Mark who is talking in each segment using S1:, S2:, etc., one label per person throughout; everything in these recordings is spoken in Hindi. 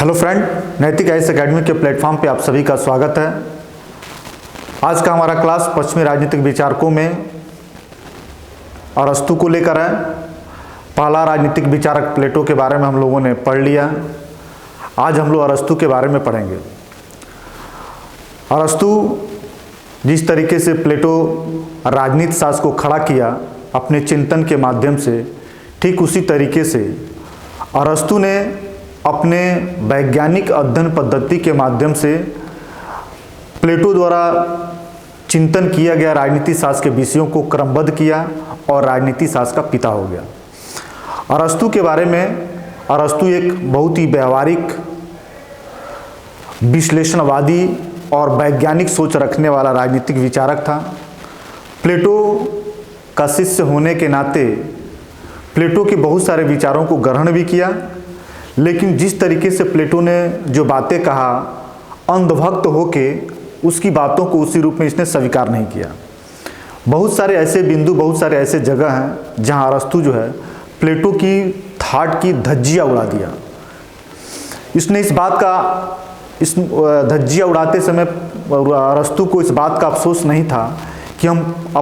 S1: हेलो फ्रेंड, नैतिक आईएएस एकेडमी के प्लेटफॉर्म पे आप सभी का स्वागत है। आज का हमारा क्लास पश्चिमी राजनीतिक विचारकों में अरस्तु को लेकर है। पहला राजनीतिक विचारक प्लेटो के बारे में हम लोगों ने पढ़ लिया। आज हम लोग अरस्तु के बारे में पढ़ेंगे। अरस्तु जिस तरीके से प्लेटो राजनीति शास्त्र को खड़ा किया अपने चिंतन के माध्यम से, ठीक उसी तरीके से अरस्तु ने अपने वैज्ञानिक अध्ययन पद्धति के माध्यम से प्लेटो द्वारा चिंतन किया गया राजनीति शास्त्र के विषयों को क्रमबद्ध किया और राजनीति शास्त्र का पिता हो गया। अरस्तु के बारे में, अरस्तु एक बहुत ही व्यवहारिक, विश्लेषणवादी और वैज्ञानिक सोच रखने वाला राजनीतिक विचारक था। प्लेटो का शिष्य होने के नाते प्लेटो के बहुत सारे विचारों को ग्रहण भी किया, लेकिन जिस तरीके से प्लेटो ने जो बातें कहा, अंधभक्त होके उसकी बातों को उसी रूप में इसने स्वीकार नहीं किया। बहुत सारे ऐसे बिंदु, बहुत सारे ऐसे जगह हैं जहां अरस्तु जो है प्लेटो की थाट की धज्जियां उड़ा दिया। इसने इस बात का, इस धज्जियां उड़ाते समय अरस्तु को इस बात का अफसोस नहीं था कि हम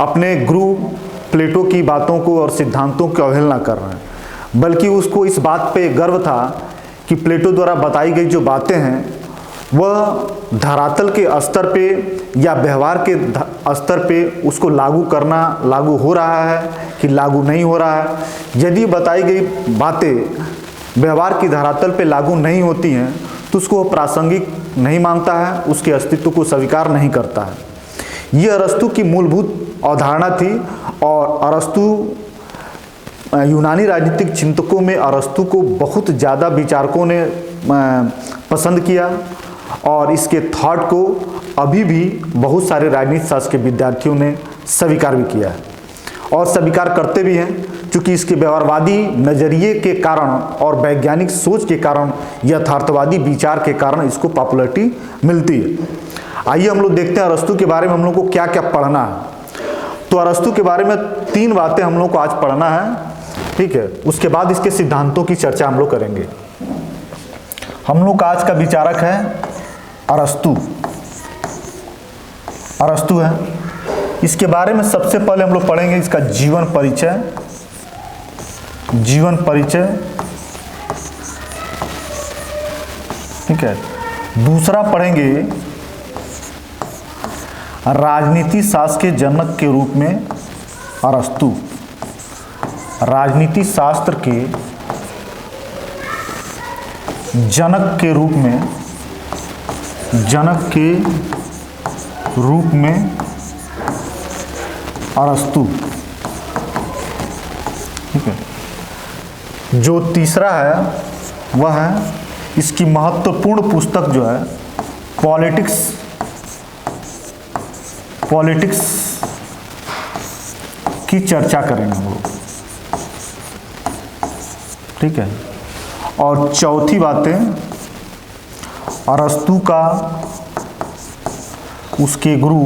S1: अपने गुरु प्लेटो की बातों को और सिद्धांतों की अवहेलना कर रहे हैं, बल्कि उसको इस बात पे गर्व था कि प्लेटो द्वारा बताई गई जो बातें हैं वह धरातल के स्तर पे या व्यवहार के स्तर पे उसको लागू हो रहा है कि लागू नहीं हो रहा है। यदि बताई गई बातें व्यवहार की धरातल पे लागू नहीं होती हैं तो उसको प्रासंगिक नहीं मानता है, उसके अस्तित्व को स्वीकार नहीं करता है। ये अरस्तु की मूलभूत अवधारणा थी और अरस्तु यूनानी राजनीतिक चिंतकों में अरस्तु को बहुत ज़्यादा विचारकों ने पसंद किया और इसके थॉट को अभी भी बहुत सारे राजनीति शास्त्र के विद्यार्थियों ने स्वीकार भी किया है और स्वीकार करते भी हैं, क्योंकि इसके व्यवहारवादी नज़रिए के कारण और वैज्ञानिक सोच के कारण, यथार्थवादी विचार के कारण इसको पॉपुलैरिटी मिलती है। आइए हम लोग देखते हैं अरस्तु के बारे में हम लोग को क्या क्या पढ़ना है। तो अरस्तु के बारे में 3 बातें हम लोग को आज पढ़ना है, ठीक है। उसके बाद इसके सिद्धांतों की चर्चा हम लोग करेंगे। हम लोग का आज का विचारक है अरस्तु। अरस्तु है, इसके बारे में सबसे पहले हम लोग पढ़ेंगे इसका जीवन परिचय। जीवन परिचय, ठीक है। दूसरा पढ़ेंगे राजनीति शास्त्र के जनक के रूप में अरस्तु। राजनीति शास्त्र के जनक के रूप में अरस्तु, ठीक है। जो तीसरा है वह है इसकी महत्वपूर्ण पुस्तक जो है पॉलिटिक्स की चर्चा करेंगे हम लोग, ठीक है। और चौथी बातें अरस्तु का उसके गुरु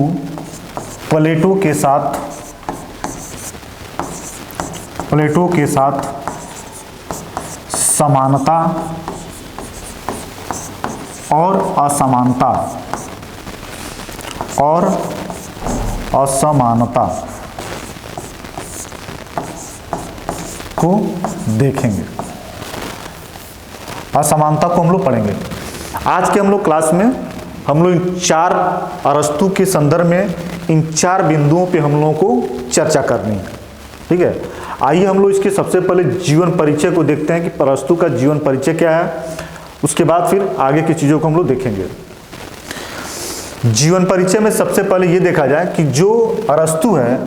S1: प्लेटो के साथ समानता और असमानता को देखेंगे। असमानता को हम लोग पढ़ेंगे। आज के हम लोग क्लास में हम लोग इन 4 अरस्तु के संदर्भ में इन 4 बिंदुओं पे हम लोगों को चर्चा करनी है, ठीक है। आइए हम लोग इसके सबसे पहले जीवन परिचय को देखते हैं कि अरस्तु का जीवन परिचय क्या है। उसके बाद फिर आगे की चीज़ों को हम लोग देखेंगे। जीवन परिचय में सबसे पहले ये देखा जाए कि जो अरस्तु है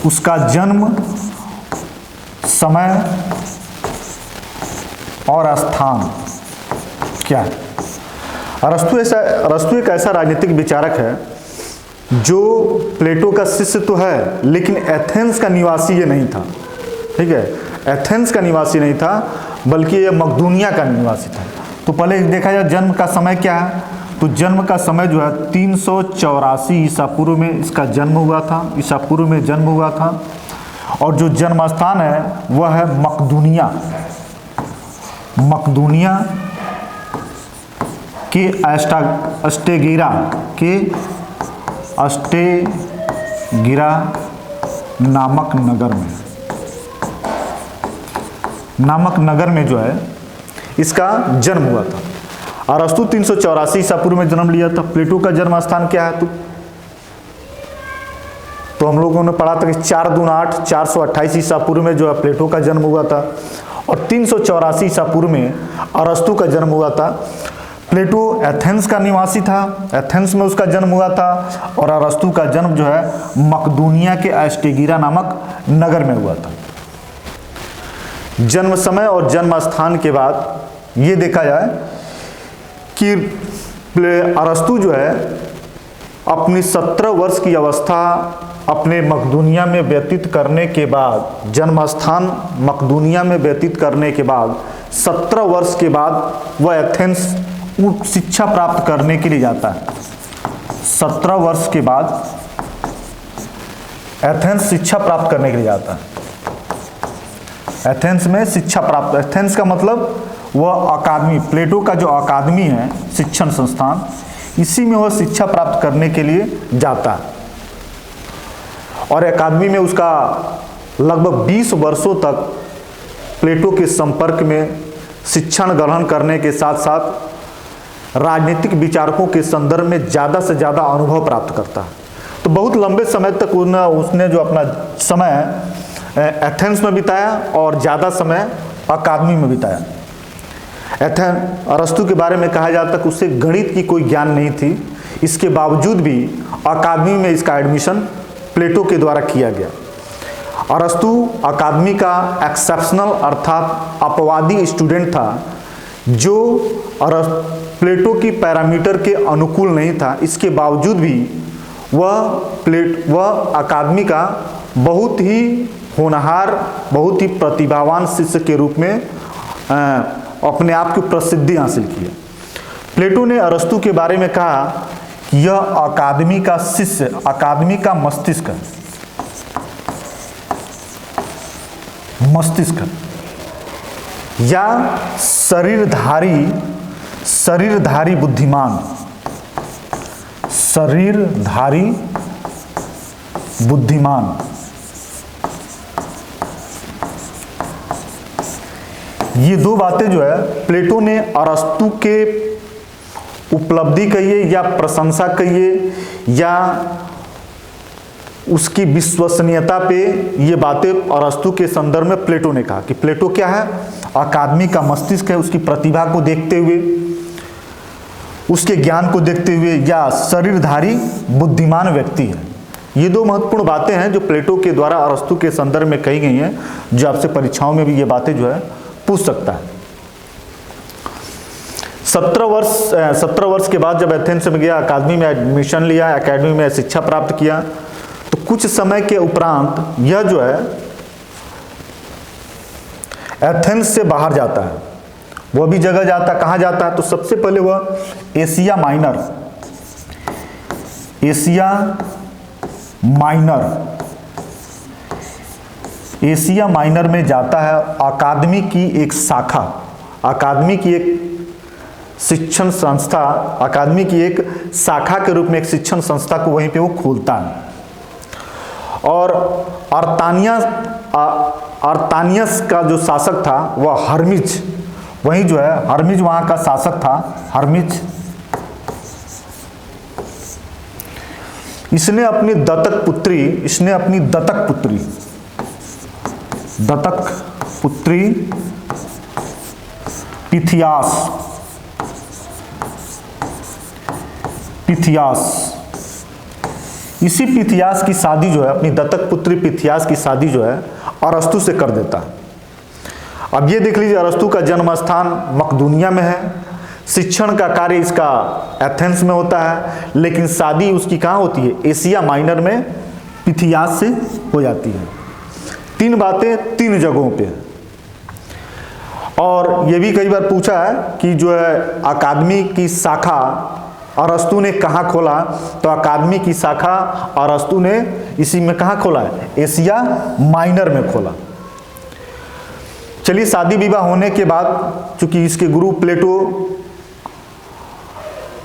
S1: उसका जन्म, समय और स्थान क्या है। अरस्तु एक ऐसा राजनीतिक विचारक है जो प्लेटो का शिष्य तो है, लेकिन एथेंस का निवासी ये नहीं था, ठीक है। एथेंस का निवासी नहीं था, बल्कि ये मकदूनिया का निवासी था। तो पहले देखा जाए जन्म का समय क्या है, तो जन्म का समय जो है 384 ईसा पूर्व में इसका जन्म हुआ था, ईसा पूर्व में जन्म हुआ था। और जो जन्म स्थान है वह है मकदूनिया। मकदूनिया के अस्टेगिरा नामक नगर में जो है इसका जन्म हुआ था। अरस्तु 384 ईसा पूर्व में जन्म लिया था। प्लेटो का जन्म स्थान क्या है? तो हम लोगों ने पढ़ा था कि 4 दूना 8, 428 ईसा पूर्व में जो है प्लेटो का जन्म हुआ था और 384 ईसा पूर्व में अरस्तु का जन्म हुआ था। प्लेटो एथेंस का निवासी था, एथेंस में उसका जन्म हुआ था और अरस्तु का जन्म जो है मकदूनिया के अस्टेगिरा नामक नगर में हुआ था। जन्म समय और जन्म स्थान के बाद ये देखा जाए कि अरस्तु जो है अपनी 17 वर्ष की अवस्था अपने मकदूनिया में व्यतीत करने के बाद, जन्म स्थान मकदूनिया में व्यतीत करने के बाद 17 वर्ष के बाद वह एथेंस शिक्षा प्राप्त करने के लिए जाता है। 17 वर्ष के बाद एथेंस शिक्षा प्राप्त करने के लिए जाता है। एथेंस में शिक्षा प्राप्त, एथेंस का मतलब वह अकादमी, प्लेटो का जो अकादमी है शिक्षण संस्थान, इसी में वह शिक्षा प्राप्त करने के लिए जाता है और अकादमी में उसका लगभग 20 वर्षों तक प्लेटो के संपर्क में शिक्षण ग्रहण करने के साथ साथ राजनीतिक विचारकों के संदर्भ में ज़्यादा से ज़्यादा अनुभव प्राप्त करता है। तो बहुत लंबे समय तक उसने जो अपना समय एथेंस में बिताया और ज़्यादा समय अकादमी में बिताया। अरस्तु के बारे में कहा जाता है कि उसे गणित की कोई ज्ञान नहीं थी, इसके बावजूद भी अकादमी में इसका एडमिशन प्लेटो के द्वारा किया गया। अरस्तु अकादमी का एक्सेप्शनल अर्थात अपवादी स्टूडेंट था जो प्लेटो की पैरामीटर के अनुकूल नहीं था। इसके बावजूद भी वह अकादमी का बहुत ही होनहार, बहुत ही प्रतिभावान शिष्य के रूप में अपने आप की प्रसिद्धि हासिल की। प्लेटो ने अरस्तु के बारे में कहा कि यह अकादमी का शिष्य, अकादमी का मस्तिष्क या शरीरधारी बुद्धिमान, शरीरधारी बुद्धिमान। ये दो बातें जो है प्लेटो ने अरस्तु के उपलब्धि कहिए या प्रशंसा कहिए या उसकी विश्वसनीयता पे ये बातें अरस्तु के संदर्भ में प्लेटो ने कहा कि प्लेटो क्या है, अकादमी का मस्तिष्क है। उसकी प्रतिभा को देखते हुए, उसके ज्ञान को देखते हुए या शरीरधारी बुद्धिमान व्यक्ति है। ये दो महत्वपूर्ण बातें हैं जो प्लेटो के द्वारा अरस्तु के संदर्भ में कही गई हैं, जो आपसे परीक्षाओं में भी ये बातें जो है पूछ सकता है। 17 वर्ष के बाद जब एथेंस में गया, अकादमी में एडमिशन लिया, अकादमी में शिक्षा प्राप्त किया, तो कुछ समय के उपरांत यह जो है एथेंस से बाहर जाता है। वह भी जगह जाता है, कहाँ जाता है? तो सबसे पहले वह एशिया माइनर में जाता है। अकादमी की एक शाखा, अकादमी की एक शिक्षण संस्था, अकादमी की एक शाखा के रूप में एक शिक्षण संस्था को वहीं पे वो खोलता है। और अर्तानियस का जो शासक था वह हर्मिज, वहीं जो है हर्मिज वहाँ का शासक था, हर्मिज। इसने अपनी दत्तक पुत्री पिथियास, इसी पिथियास की शादी जो है, अपनी दत्तक पुत्री पिथियास की शादी जो है अरस्तु से कर देता है। अब ये देख लीजिए, अरस्तु का जन्म स्थान मकदूनिया में है, शिक्षण का कार्य इसका एथेंस में होता है, लेकिन शादी उसकी कहाँ होती है? एशिया माइनर में पिथियास से हो जाती है। 3 बातें 3 जगहों पे। और ये भी कई बार पूछा है कि जो है अकादमी की शाखा अरस्तु ने कहाँ खोला? तो अकादमी की शाखा अरस्तु ने इसी में कहाँ खोला है? एशिया माइनर में खोला। चलिए, शादी विवाह होने के बाद चूंकि इसके गुरु प्लेटो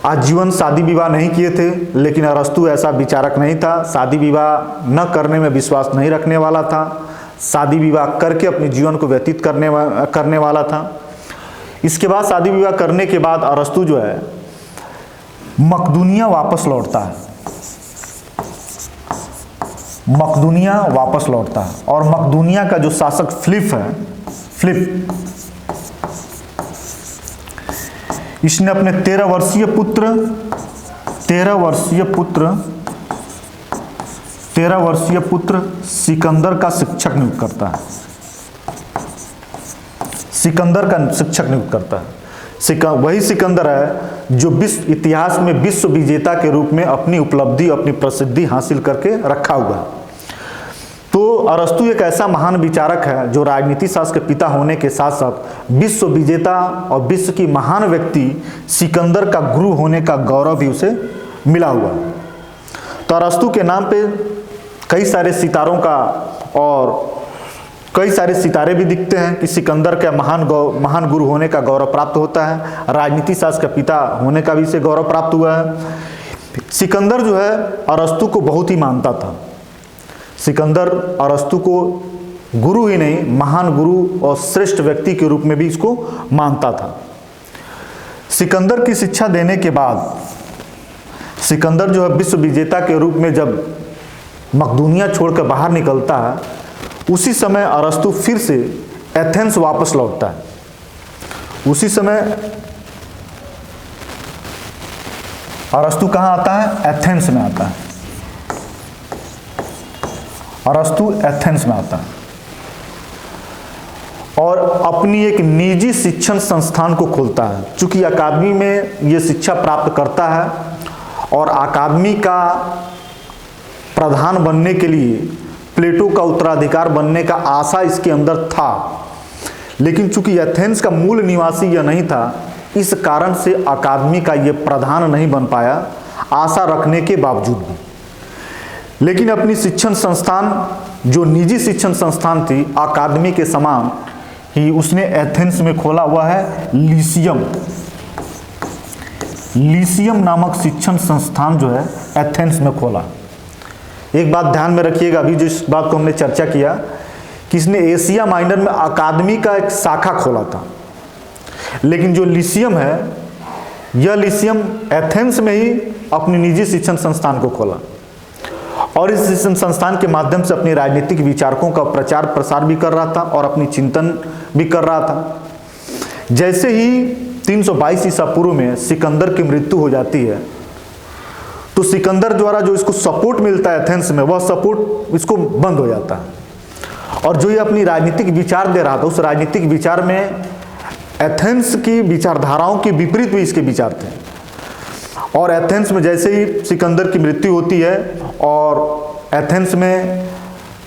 S1: आजीवन शादी विवाह नहीं किए थे, लेकिन अरस्तु ऐसा विचारक नहीं था, शादी विवाह न करने में विश्वास नहीं रखने वाला था, शादी विवाह करके अपने जीवन को व्यतीत करने वाला था। इसके बाद शादी विवाह करने के बाद अरस्तु जो है मकदूनिया वापस लौटता है, मकदूनिया वापस लौटता है। और मकदूनिया का जो शासक फिलिप इसने अपने 13 वर्षीय पुत्र सिकंदर का शिक्षक नियुक्त करता है। वही सिकंदर है जो विश्व इतिहास में विश्व विजेता के रूप में अपनी उपलब्धि, अपनी प्रसिद्धि हासिल करके रखा हुआ है। तो अरस्तु एक ऐसा महान विचारक है जो राजनीति शास्त्र के पिता होने के साथ साथ विश्व विजेता और विश्व की महान व्यक्ति सिकंदर का गुरु होने का गौरव भी उसे मिला हुआ है। तो अरस्तु के नाम पे कई सारे सितारों का और कई सारे सितारे भी दिखते हैं कि सिकंदर का महान गुरु होने का गौरव प्राप्त होता है। राजनीति शास्त्र का पिता होने का भी इसे गौरव प्राप्त हुआ है। सिकंदर जो है अरस्तु को बहुत ही मानता था। सिकंदर अरस्तु को गुरु ही नहीं, महान गुरु और श्रेष्ठ व्यक्ति के रूप में भी इसको मानता था। सिकंदर की शिक्षा देने के बाद सिकंदर जो है विश्व विजेता के रूप में जब मकदूनिया छोड़कर बाहर निकलता है, उसी समय अरस्तु फिर से एथेंस वापस लौटता है। उसी समय अरस्तु कहाँ आता है? एथेंस में आता है। अरस्तु एथेंस में आता है और अपनी एक निजी शिक्षण संस्थान को खोलता है। चूंकि अकादमी में ये शिक्षा प्राप्त करता है और अकादमी का प्रधान बनने के लिए प्लेटो का उत्तराधिकार बनने का आशा इसके अंदर था, लेकिन चूंकि एथेंस का मूल निवासी यह नहीं था, इस कारण से अकादमी का ये प्रधान नहीं बन पाया, आशा रखने के बावजूद भी। लेकिन अपनी शिक्षण संस्थान जो निजी शिक्षण संस्थान थी, अकादमी के समान ही उसने एथेंस में खोला हुआ है लीसियम नामक शिक्षण संस्थान जो है एथेंस में खोला। एक बात ध्यान में रखिएगा, अभी जो इस बात को हमने चर्चा किया कि इसने एशिया माइनर में अकादमी का एक शाखा खोला था, लेकिन जो लीसियम है, यह लीसियम एथेंस में ही अपनी निजी शिक्षण संस्थान को खोला और इस शिक्षण संस्थान के माध्यम से अपनी राजनीतिक विचारकों का प्रचार प्रसार भी कर रहा था और अपनी चिंतन भी कर रहा था। जैसे ही 322 ईसा पूर्व में सिकंदर की मृत्यु हो जाती है, तो सिकंदर द्वारा जो इसको सपोर्ट मिलता है एथेंस में, वह सपोर्ट इसको बंद हो जाता है और जो ये अपनी राजनीतिक विचार दे रहा था, उस राजनीतिक विचार में एथेंस की विचारधाराओं के विपरीत भी इसके विचार थे। और एथेंस में जैसे ही सिकंदर की मृत्यु होती है और एथेंस में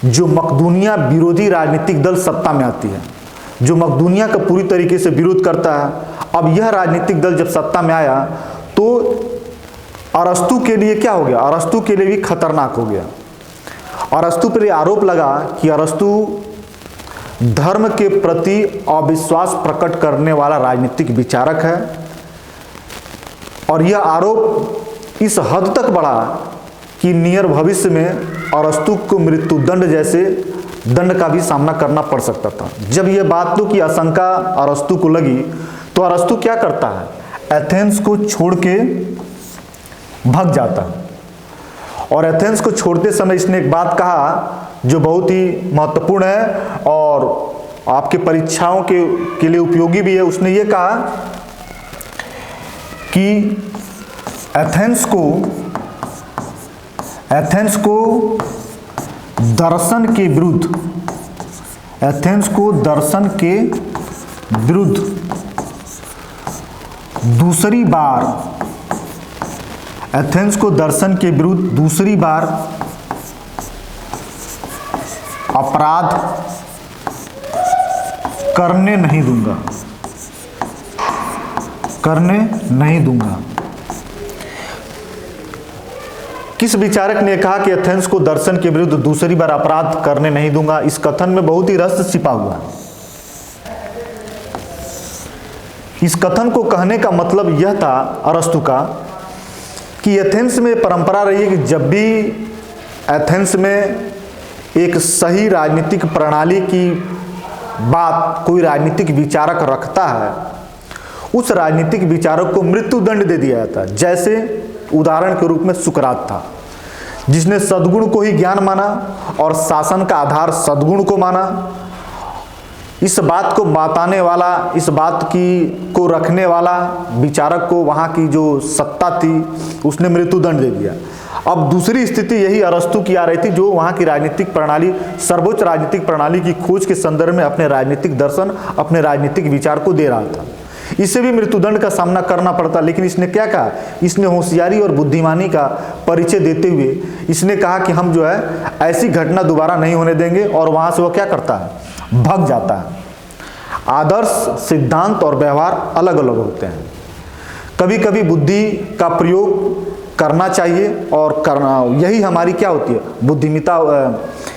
S1: जो मकदूनिया विरोधी राजनीतिक दल सत्ता में आती है, जो मकदूनिया का पूरी तरीके से विरोध करता है, अब यह राजनीतिक दल जब सत्ता में आया तो अरस्तु के लिए क्या हो गया? अरस्तु के लिए भी खतरनाक हो गया। अरस्तु पर आरोप लगा कि अरस्तु धर्म के प्रति अविश्वास प्रकट करने वाला राजनीतिक विचारक है और यह आरोप इस हद तक बढ़ा कि नियर भविष्य में अरस्तु को मृत्युदंड जैसे दंड का भी सामना करना पड़ सकता था। जब यह बातों की आशंका अरस्तु को लगी तो अरस्तु क्या करता है? एथेंस को छोड़ के भाग जाता है और एथेंस को छोड़ते समय इसने एक बात कहा जो बहुत ही महत्वपूर्ण है और आपके परीक्षाओं के लिए उपयोगी भी है। उसने ये कहा कि एथेंस को दर्शन के विरुद्ध दूसरी बार अपराध करने नहीं दूंगा। किस विचारक ने कहा कि एथेंस को दर्शन के विरुद्ध दूसरी बार अपराध करने नहीं दूंगा? इस कथन में बहुत ही रहस्य छिपा हुआ है। इस कथन को कहने का मतलब यह था अरस्तु का कि एथेंस में परंपरा रही है कि जब भी एथेंस में एक सही राजनीतिक प्रणाली की बात कोई राजनीतिक विचारक रखता है, उस राजनीतिक विचारक को मृत्युदंड दे दिया जाता है। जैसे उदाहरण के रूप में सुकरात था, जिसने सद्गुण को ही ज्ञान माना और शासन का आधार सद्गुण को माना। इस बात को बताने वाला, इस बात की को रखने वाला विचारक को वहाँ की जो सत्ता थी उसने मृत्युदंड दे दिया। अब दूसरी स्थिति यही अरस्तु की आ रही थी, जो वहाँ की राजनीतिक प्रणाली, सर्वोच्च राजनीतिक प्रणाली की खोज के संदर्भ में अपने राजनीतिक दर्शन, अपने राजनीतिक विचार को दे रहा था। इसे भी मृत्युदंड का सामना करना पड़ता, लेकिन इसने क्या कहा? इसने होशियारी और बुद्धिमानी का परिचय देते हुए इसने कहा कि हम जो है ऐसी घटना दोबारा नहीं होने देंगे, और वहाँ से वो क्या करता है? भाग जाता है। आदर्श, सिद्धांत और व्यवहार अलग अलग होते हैं। कभी कभी बुद्धि का प्रयोग करना चाहिए और करना, यही हमारी क्या होती है? बुद्धिमत्ता,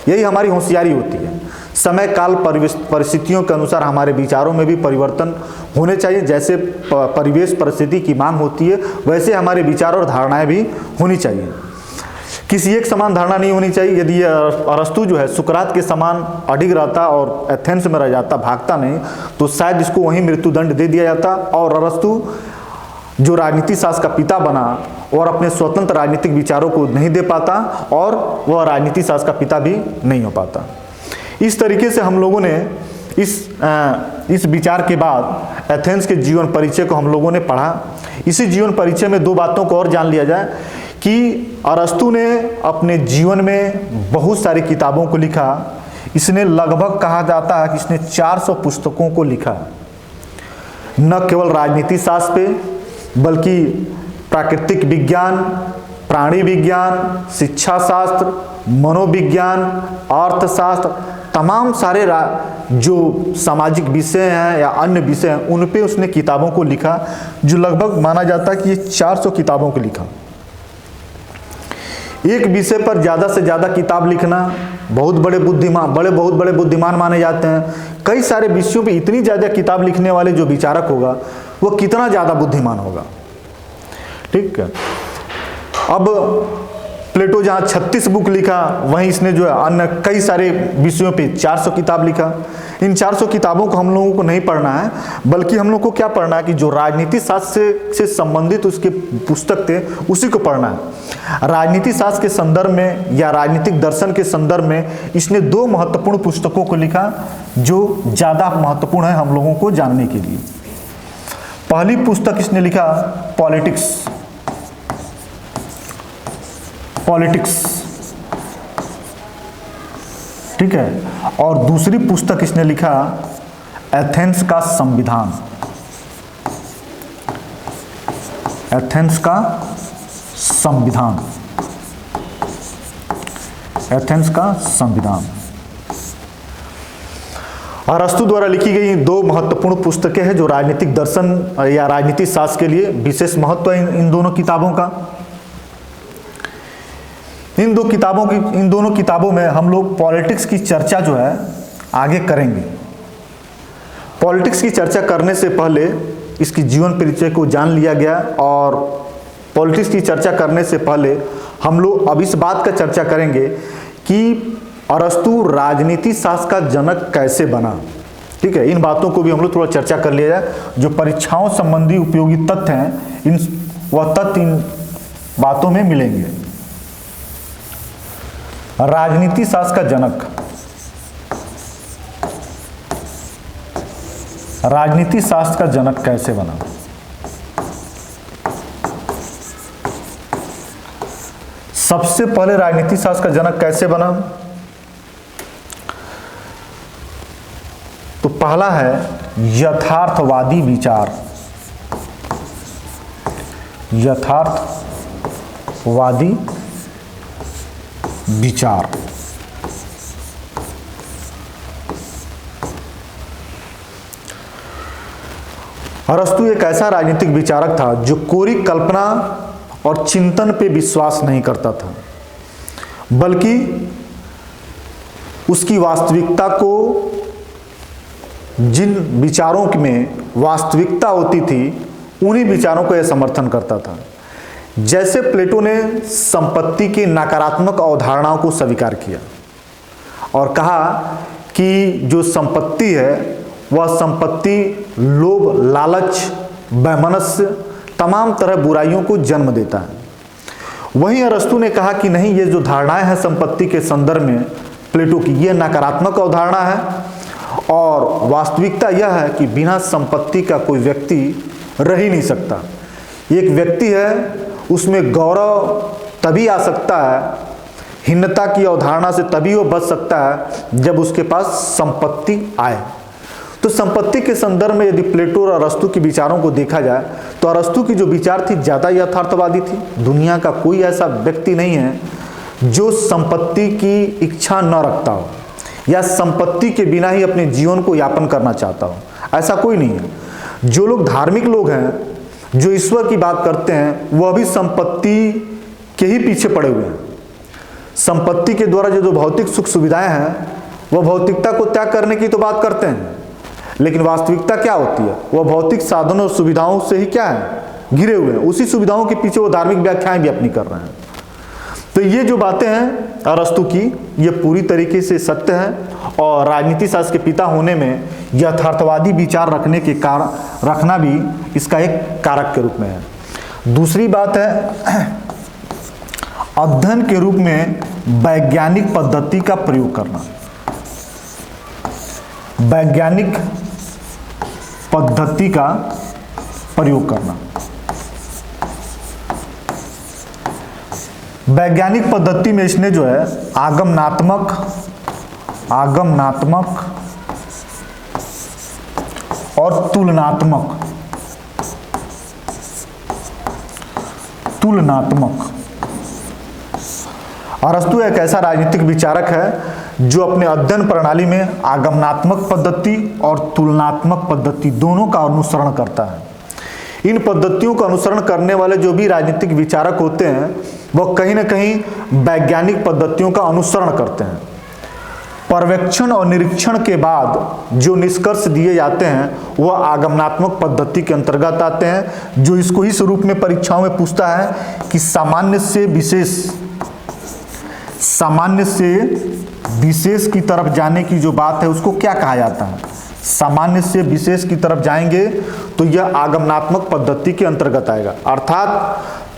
S1: यही हमारी होशियारी होती है। समय काल परिस्थितियों के अनुसार हमारे विचारों में भी परिवर्तन होने चाहिए। जैसे परिवेश परिस्थिति की मांग होती है, वैसे हमारे विचार और धारणाएं भी होनी चाहिए। किसी एक समान धारणा नहीं होनी चाहिए। यदि अरस्तु जो है सुकरात के समान अडिग रहता और एथेंस में रह जाता, भागता नहीं, तो शायद इसको वहीं मृत्युदंड दे दिया जाता और अरस्तु जो राजनीति शास्त्र का पिता बना और अपने स्वतंत्र राजनीतिक विचारों को नहीं दे पाता और वह राजनीति शास्त्र का पिता भी नहीं हो पाता। इस तरीके से हम लोगों ने इस विचार के बाद एथेंस के जीवन परिचय को हम लोगों ने पढ़ा। इसी जीवन परिचय में दो बातों को और जान लिया जाए कि अरस्तु ने अपने जीवन में बहुत सारी किताबों को लिखा। इसने लगभग कहा जाता है कि इसने 400 पुस्तकों को लिखा, न केवल राजनीति शास्त्र पे, बल्कि प्राकृतिक विज्ञान, प्राणी विज्ञान, शिक्षा शास्त्र, मनोविज्ञान, अर्थशास्त्र, तमाम सारे जो सामाजिक विषय हैं या अन्य विषय हैं, उन पे उसने किताबों को लिखा, जो लगभग माना जाता है कि ये 400 किताबों को लिखा। एक विषय पर ज़्यादा से ज़्यादा किताब लिखना बहुत बड़े बुद्धिमान माने जाते हैं। कई सारे विषयों पे इतनी ज़्यादा किताब लिखने वाले जो विचारक होगा, वो कितना ज़्यादा बुद्धिमान होगा। ठीक है। अब प्लेटो जहाँ 36 बुक लिखा, वहीं इसने जो है अन्य कई सारे विषयों पे 400 किताब लिखा। इन 400 किताबों को हम लोगों को नहीं पढ़ना है, बल्कि हम लोग को क्या पढ़ना है कि जो राजनीति शास्त्र से संबंधित उसके पुस्तक थे उसी को पढ़ना है। राजनीति शास्त्र के संदर्भ में या राजनीतिक दर्शन के संदर्भ में इसने दो महत्वपूर्ण पुस्तकों को लिखा जो ज़्यादा महत्वपूर्ण है हम लोगों को जानने के लिए। पहली पुस्तक इसने लिखा पॉलिटिक्स, ठीक है, और दूसरी पुस्तक इसने लिखा एथेंस का संविधान, एथेंस का संविधान, एथेंस का संविधान। अरस्तु द्वारा लिखी गई दो महत्वपूर्ण पुस्तकें हैं जो राजनीतिक दर्शन या राजनीति शास्त्र के लिए विशेष महत्व है इन दोनों किताबों का। इन दोनों किताबों में हम लोग पॉलिटिक्स की चर्चा जो है आगे करेंगे। पॉलिटिक्स की चर्चा करने से पहले इसकी जीवन परिचय को जान लिया गया, और पॉलिटिक्स की चर्चा करने से पहले हम लोग अब इस बात का चर्चा करेंगे कि अरस्तु राजनीति शास्त्र का जनक कैसे बना। ठीक है, इन बातों को भी हम लोग थोड़ा चर्चा कर लिया जाए। जो परीक्षाओं संबंधी उपयोगी तथ्य हैं, वह तथ्य इन बातों में मिलेंगे। राजनीति शास्त्र का जनक, राजनीति शास्त्र का जनक कैसे बना। सबसे पहले राजनीति शास्त्र का जनक कैसे बना, तो पहला है यथार्थवादी विचार, यथार्थवादी विचार। अरस्तु एक ऐसा राजनीतिक विचारक था जो कोरी कल्पना और चिंतन पे विश्वास नहीं करता था, बल्कि उसकी वास्तविकता को, जिन विचारों में वास्तविकता होती थी उन्हीं विचारों को यह समर्थन करता था। जैसे प्लेटो ने संपत्ति की नकारात्मक अवधारणाओं को स्वीकार किया और कहा कि जो संपत्ति है वह संपत्ति लोभ, लालच, वैमनस्य, तमाम तरह बुराइयों को जन्म देता है। वहीं अरस्तु ने कहा कि नहीं, ये जो धारणाएं हैं संपत्ति के संदर्भ में प्लेटो की, ये नकारात्मक अवधारणा है और वास्तविकता यह है कि बिना संपत्ति का कोई व्यक्ति रह ही नहीं सकता। एक व्यक्ति है, उसमें गौरव तभी आ सकता है, हीनता की अवधारणा से तभी वो बच सकता है जब उसके पास संपत्ति आए। तो संपत्ति के संदर्भ में यदि प्लेटो और अरस्तु के विचारों को देखा जाए तो अरस्तु की जो विचार थी ज़्यादा यथार्थवादी थी। दुनिया का कोई ऐसा व्यक्ति नहीं है जो संपत्ति की इच्छा न रखता हो या संपत्ति के बिना ही अपने जीवन को यापन करना चाहता हो, ऐसा कोई नहीं है। जो लोग धार्मिक लोग हैं, जो ईश्वर की बात करते हैं, वह भी संपत्ति के ही पीछे पड़े हुए हैं। संपत्ति के द्वारा जो भौतिक सुख सुविधाएं हैं वह भौतिकता को त्याग करने की तो बात करते हैं, लेकिन वास्तविकता क्या होती है? वह भौतिक साधनों और सुविधाओं से ही क्या है, घिरे हुए हैं। उसी सुविधाओं के पीछे वो धार्मिक व्याख्याएं भी अपनी कर रहे हैं। तो ये जो बातें हैं अरस्तु की, ये पूरी तरीके से सत्य है और राजनीति शास्त्र के पिता होने में यथार्थवादी विचार रखना भी इसका एक कारक के रूप में है। दूसरी बात है अध्ययन के रूप में वैज्ञानिक पद्धति का प्रयोग करना। वैज्ञानिक पद्धति का प्रयोग करना। वैज्ञानिक पद्धति में इसने जो है आगमनात्मक और तुलनात्मक अरस्तु एक ऐसा राजनीतिक विचारक है जो अपने अध्ययन प्रणाली में आगमनात्मक पद्धति और तुलनात्मक पद्धति दोनों का अनुसरण करता है। इन पद्धतियों का अनुसरण करने वाले जो भी राजनीतिक विचारक होते हैं वह कहीं ना कहीं वैज्ञानिक पद्धतियों का अनुसरण करते हैं। पर्यवेक्षण और निरीक्षण के बाद जो निष्कर्ष दिए जाते हैं वह आगमनात्मक पद्धति के अंतर्गत आते हैं, जो इसको इस रूप में परीक्षाओं में पूछता है कि सामान्य से विशेष की तरफ जाने की जो बात है उसको क्या कहा जाता है। सामान्य से विशेष की तरफ जाएंगे तो यह आगमनात्मक पद्धति के अंतर्गत आएगा। अर्थात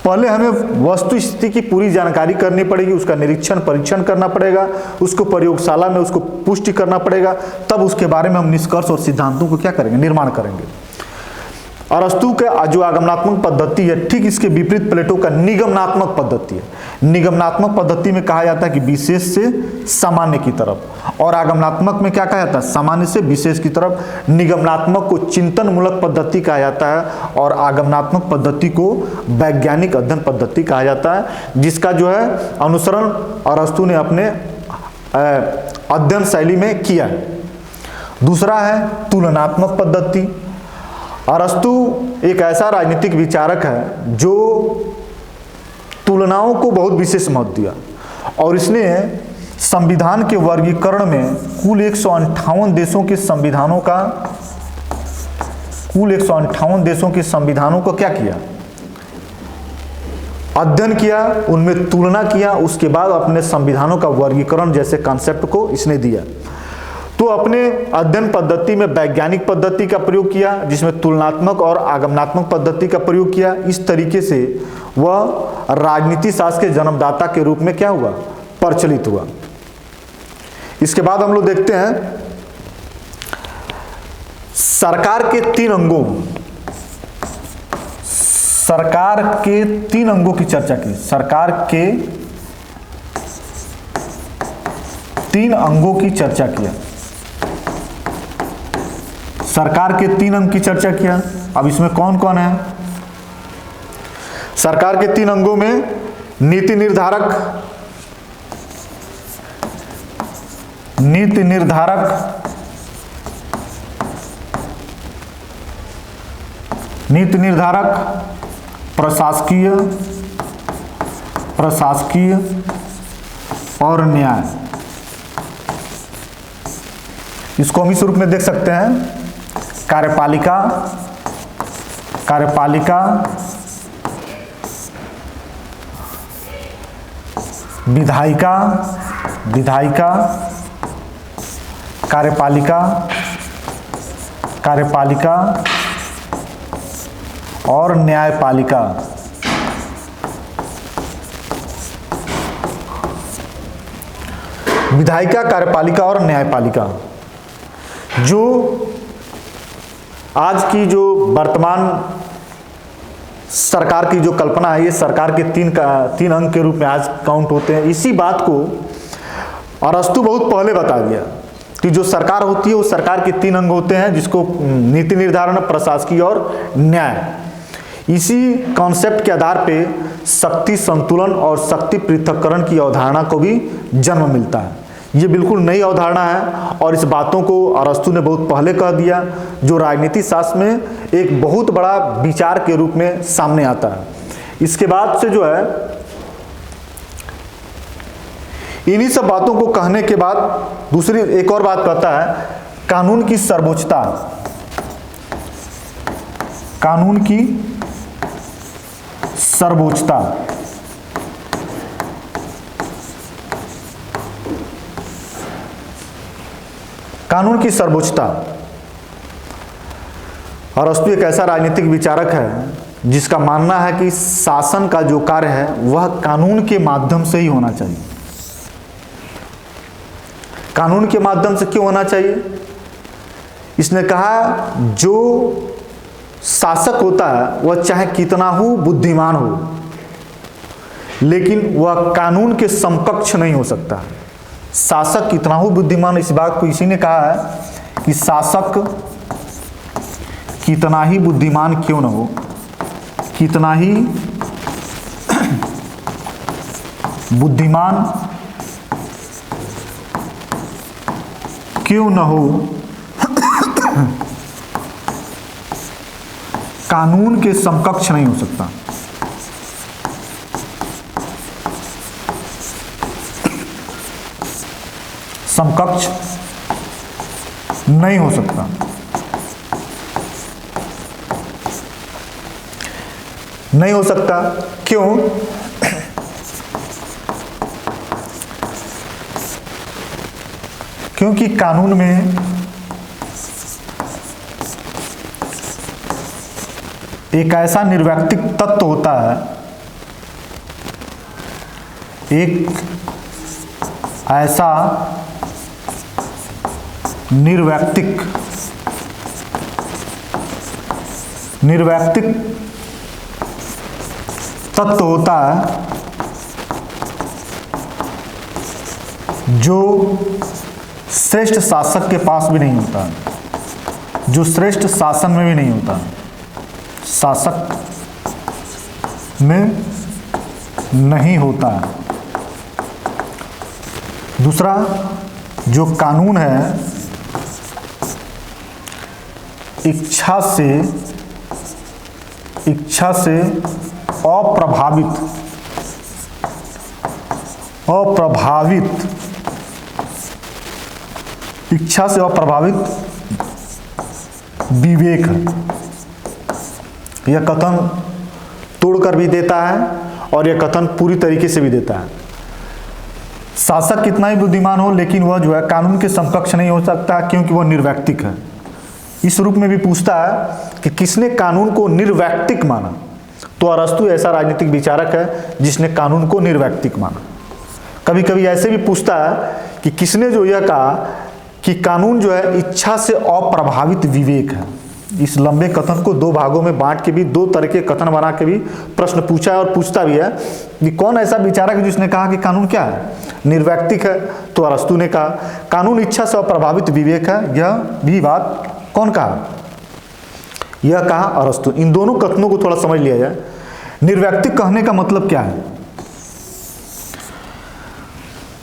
S1: पहले हमें वस्तु स्थिति की पूरी जानकारी करनी पड़ेगी, उसका निरीक्षण परीक्षण करना पड़ेगा, उसको प्रयोगशाला में उसको पुष्टि करना पड़ेगा, तब उसके बारे में हम निष्कर्ष और सिद्धांतों को क्या करेंगे, निर्माण करेंगे। अरस्तु का जो आगमनात्मक पद्धति है ठीक इसके विपरीत प्लेटो का निगमनात्मक पद्धति है। निगमनात्मक पद्धति में कहा जाता है कि विशेष से सामान्य की तरफ, और आगमनात्मक में क्या कहा जाता है, सामान्य से विशेष की तरफ। निगमनात्मक को चिंतन मूलक पद्धति कहा जाता है और आगमनात्मक पद्धति को वैज्ञानिक अध्ययन पद्धति कहा जाता है, जिसका जो है अनुसरण अरस्तु ने अपने अध्ययन शैली में किया है। दूसरा है तुलनात्मक पद्धति। अरस्तु एक ऐसा राजनीतिक विचारक है जो तुलनाओं को बहुत विशेष महत्व दिया और इसने संविधान के वर्गीकरण में कुल 158 देशों के संविधानों को क्या किया, अध्ययन किया, उनमें तुलना किया, उसके बाद अपने संविधानों का वर्गीकरण जैसे कॉन्सेप्ट को इसने दिया। तो अपने अध्ययन पद्धति में वैज्ञानिक पद्धति का प्रयोग किया जिसमें तुलनात्मक और आगमनात्मक पद्धति का प्रयोग किया। इस तरीके से वह राजनीति शास्त्र के जन्मदाता के रूप में क्या हुआ, प्रचलित हुआ। इसके बाद हम लोग देखते हैं सरकार के तीन अंगों की चर्चा की। सरकार के तीन अंगों की चर्चा किया। सरकार के तीन अंग की चर्चा किया। अब इसमें कौन कौन है? सरकार के तीन अंगों में नीति निर्धारक, प्रशासकीय प्रशासकीय और न्याय, इसको हम इस रूप में देख सकते हैं, कार्यपालिका, विधायिका, कार्यपालिका और न्यायपालिका। विधायिका, कार्यपालिका और न्यायपालिका जो आज की जो वर्तमान सरकार की जो कल्पना है, ये सरकार के तीन अंग के रूप में आज काउंट होते हैं। इसी बात को अरस्तु बहुत पहले बता दिया कि जो सरकार होती है वो सरकार के 3 अंग होते हैं, जिसको नीति निर्धारण, प्रशासकीय और न्याय। इसी कॉन्सेप्ट के आधार पे शक्ति संतुलन और शक्ति पृथक्करण की अवधारणा को भी जन्म मिलता है। ये बिल्कुल नई अवधारणा है और इस बातों को अरस्तु ने बहुत पहले कह दिया, जो राजनीति शास्त्र में एक बहुत बड़ा विचार के रूप में सामने आता है। इसके बाद से जो है इन्हीं सब बातों को कहने के बाद दूसरी एक और बात कहता है, कानून की सर्वोच्चता, कानून की सर्वोच्चता। कानून की सर्वोच्चता। अरस्तु एक ऐसा राजनीतिक विचारक है जिसका मानना है कि शासन का जो कार्य है वह कानून के माध्यम से ही होना चाहिए। कानून के माध्यम से क्यों होना चाहिए? इसने कहा जो शासक होता है वह चाहे कितना हो बुद्धिमान हो, लेकिन वह कानून के समकक्ष नहीं हो सकता। शासक कितना हो बुद्धिमान, इस बात को इसी ने कहा है कि शासक कितना ही बुद्धिमान क्यों न हो, कितना ही बुद्धिमान क्यों न हो, कानून के समकक्ष नहीं हो सकता। समकक्ष नहीं हो सकता। नहीं हो सकता क्यों? क्योंकि कानून में एक ऐसा निर्वैयक्तिक तत्व होता है, एक ऐसा निर्वैयक्तिक तत्व होता है जो श्रेष्ठ शासक के पास भी नहीं होता, जो श्रेष्ठ शासन में भी नहीं होता, शासक में नहीं होता है। दूसरा, जो कानून है इच्छा से अप्रभावित इच्छा से अप्रभावित विवेक है। यह कथन तोड़कर भी देता है और यह कथन पूरी तरीके से भी देता है। शासक कितना ही बुद्धिमान हो, लेकिन वह जो है कानून के समकक्ष नहीं हो सकता, क्योंकि वह निर्वैयक्तिक है। इस रूप में भी पूछता है कि किसने कानून को निर्वैयक्तिक माना, तो अरस्तु ऐसा राजनीतिक विचारक है जिसने कानून को निर्वैयक्तिक माना। कभी कभी ऐसे भी पूछता है कि किसने जो यह कहा कि कानून जो है इच्छा से अप्रभावित विवेक है। इस लंबे कथन को 2 भागों में बांट के भी 2 तरह के कथन बना के भी प्रश्न पूछा है और पूछता भी है कि कौन ऐसा विचारक है जिसने कहा कि कानून क्या है, निर्वैयक्तिक है। तो अरस्तु ने कहा कानून इच्छा से अप्रभावित विवेक है। यह भी बात कौन कहा? यह कहा अरस्तु। इन दोनों कथनों को थोड़ा समझ लिया जाए। निर्वैयक्तिक कहने का मतलब क्या है?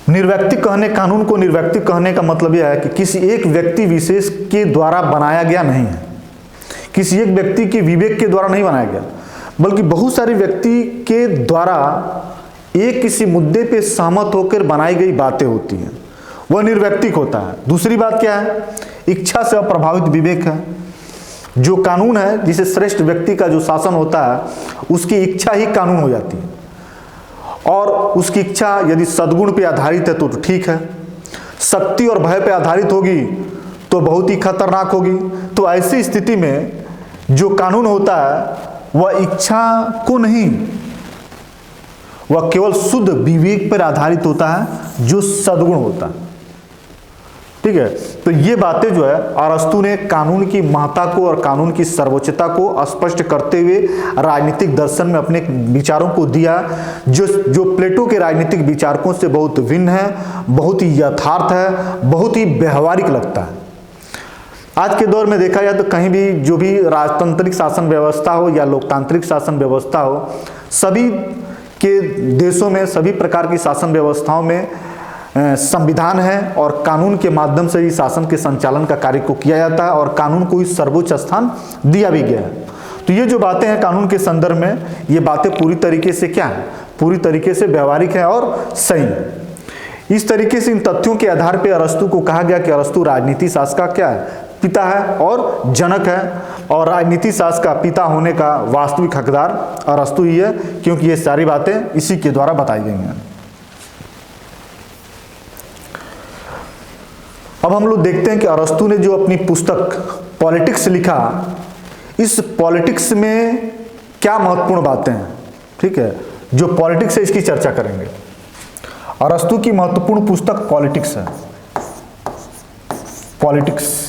S1: निर्वैयक्तिक कहने, कानून को निर्वैयक्तिक कहने का मतलब यह है कि किसी एक व्यक्ति विशेष के द्वारा बनाया गया नहीं है, किसी एक व्यक्ति के विवेक के द्वारा नहीं बनाया गया, बल्कि बहुत सारे व्यक्ति के द्वारा एक किसी मुद्दे पे सहमत होकर बनाई गई बातें होती हैं, वह निर्व्यक्तिक होता है। दूसरी बात क्या है? इच्छा से अप्रभावित विवेक है। जो कानून है, जिसे श्रेष्ठ व्यक्ति का जो शासन होता है, उसकी इच्छा ही कानून हो जाती है, और उसकी इच्छा यदि सद्गुण पे आधारित है तो ठीक है, शक्ति और भय पे आधारित होगी तो बहुत ही खतरनाक होगी। तो ऐसी स्थिति में जो कानून होता है वह इच्छा को नहीं, वह केवल शुद्ध विवेक पर आधारित होता है, जो सद्गुण होता है। ठीक है, तो ये बातें जो है अरस्तु ने कानून की महत्ता को और कानून की सर्वोच्चता को स्पष्ट करते हुए राजनीतिक दर्शन में अपने विचारों को दिया, जो प्लेटो के राजनीतिक विचारकों से बहुत भिन्न है, बहुत ही यथार्थ है, बहुत ही व्यवहारिक लगता है। आज के दौर में देखा जाए तो कहीं भी जो भी राजतांत्रिक शासन व्यवस्था हो या लोकतांत्रिक शासन व्यवस्था हो, सभी के देशों में, सभी प्रकार की शासन व्यवस्थाओं में संविधान है और कानून के माध्यम से ही शासन के संचालन का कार्य को किया जाता है और कानून को इस सर्वोच्च स्थान दिया भी गया है। तो ये जो बातें हैं कानून के संदर्भ में, ये बातें पूरी तरीके से क्या है? पूरी तरीके से व्यवहारिक है और सही है। इस तरीके से इन तथ्यों के आधार पर अरस्तु को कहा गया कि अरस्तु राजनीति शास्त्र का क्या है? पिता है और जनक है, और राजनीति शास्त्र का पिता होने का वास्तविक हकदार अरस्तु ही है, क्योंकि ये सारी बातें इसी के द्वारा बताई गई हैं। अब हम लोग देखते हैं कि अरस्तु ने जो अपनी पुस्तक पॉलिटिक्स लिखा, इस पॉलिटिक्स में क्या महत्वपूर्ण बातें हैं। ठीक है, जो पॉलिटिक्स है इसकी चर्चा करेंगे। अरस्तु की महत्वपूर्ण पुस्तक पॉलिटिक्स है। पॉलिटिक्स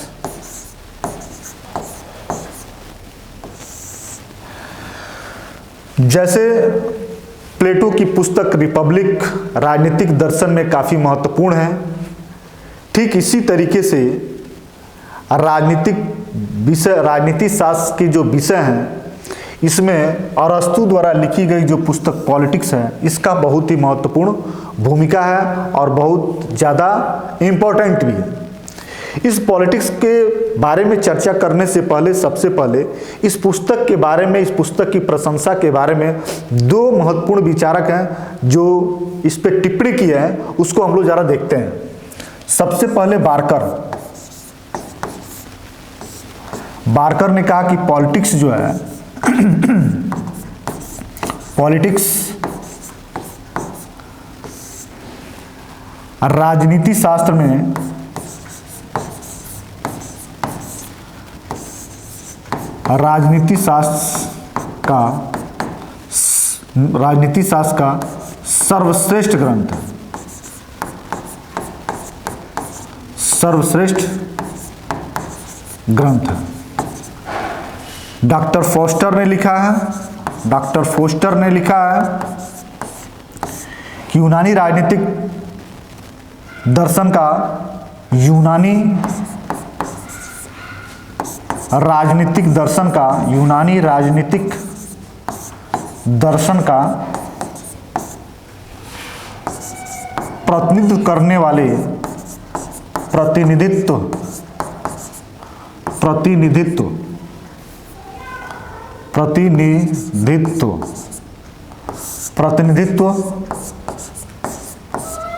S1: जैसे प्लेटो की पुस्तक रिपब्लिक राजनीतिक दर्शन में काफी महत्वपूर्ण है, ठीक इसी तरीके से राजनीति शास्त्र के जो विषय हैं, इसमें अरस्तु द्वारा लिखी गई जो पुस्तक पॉलिटिक्स है, इसका बहुत ही महत्वपूर्ण भूमिका है और बहुत ज़्यादा इम्पोर्टेंट भी है। इस पॉलिटिक्स के बारे में चर्चा करने से पहले सबसे पहले इस पुस्तक के बारे में, इस पुस्तक की प्रशंसा के बारे में दो महत्वपूर्ण विचारक हैं जो इस पर टिप्पणी की है, उसको हम लोग ज़रा देखते हैं। सबसे पहले बार्कर ने कहा कि पॉलिटिक्स जो है पॉलिटिक्स राजनीति शास्त्र में राजनीति शास्त्र का सर्वश्रेष्ठ ग्रंथ है। सर्वश्रेष्ठ ग्रंथ है। डॉक्टर फोस्टर ने लिखा है कि यूनानी राजनीतिक दर्शन का यूनानी राजनीतिक दर्शन का प्रतिनिधित्व करने वाले प्रतिनिधित्व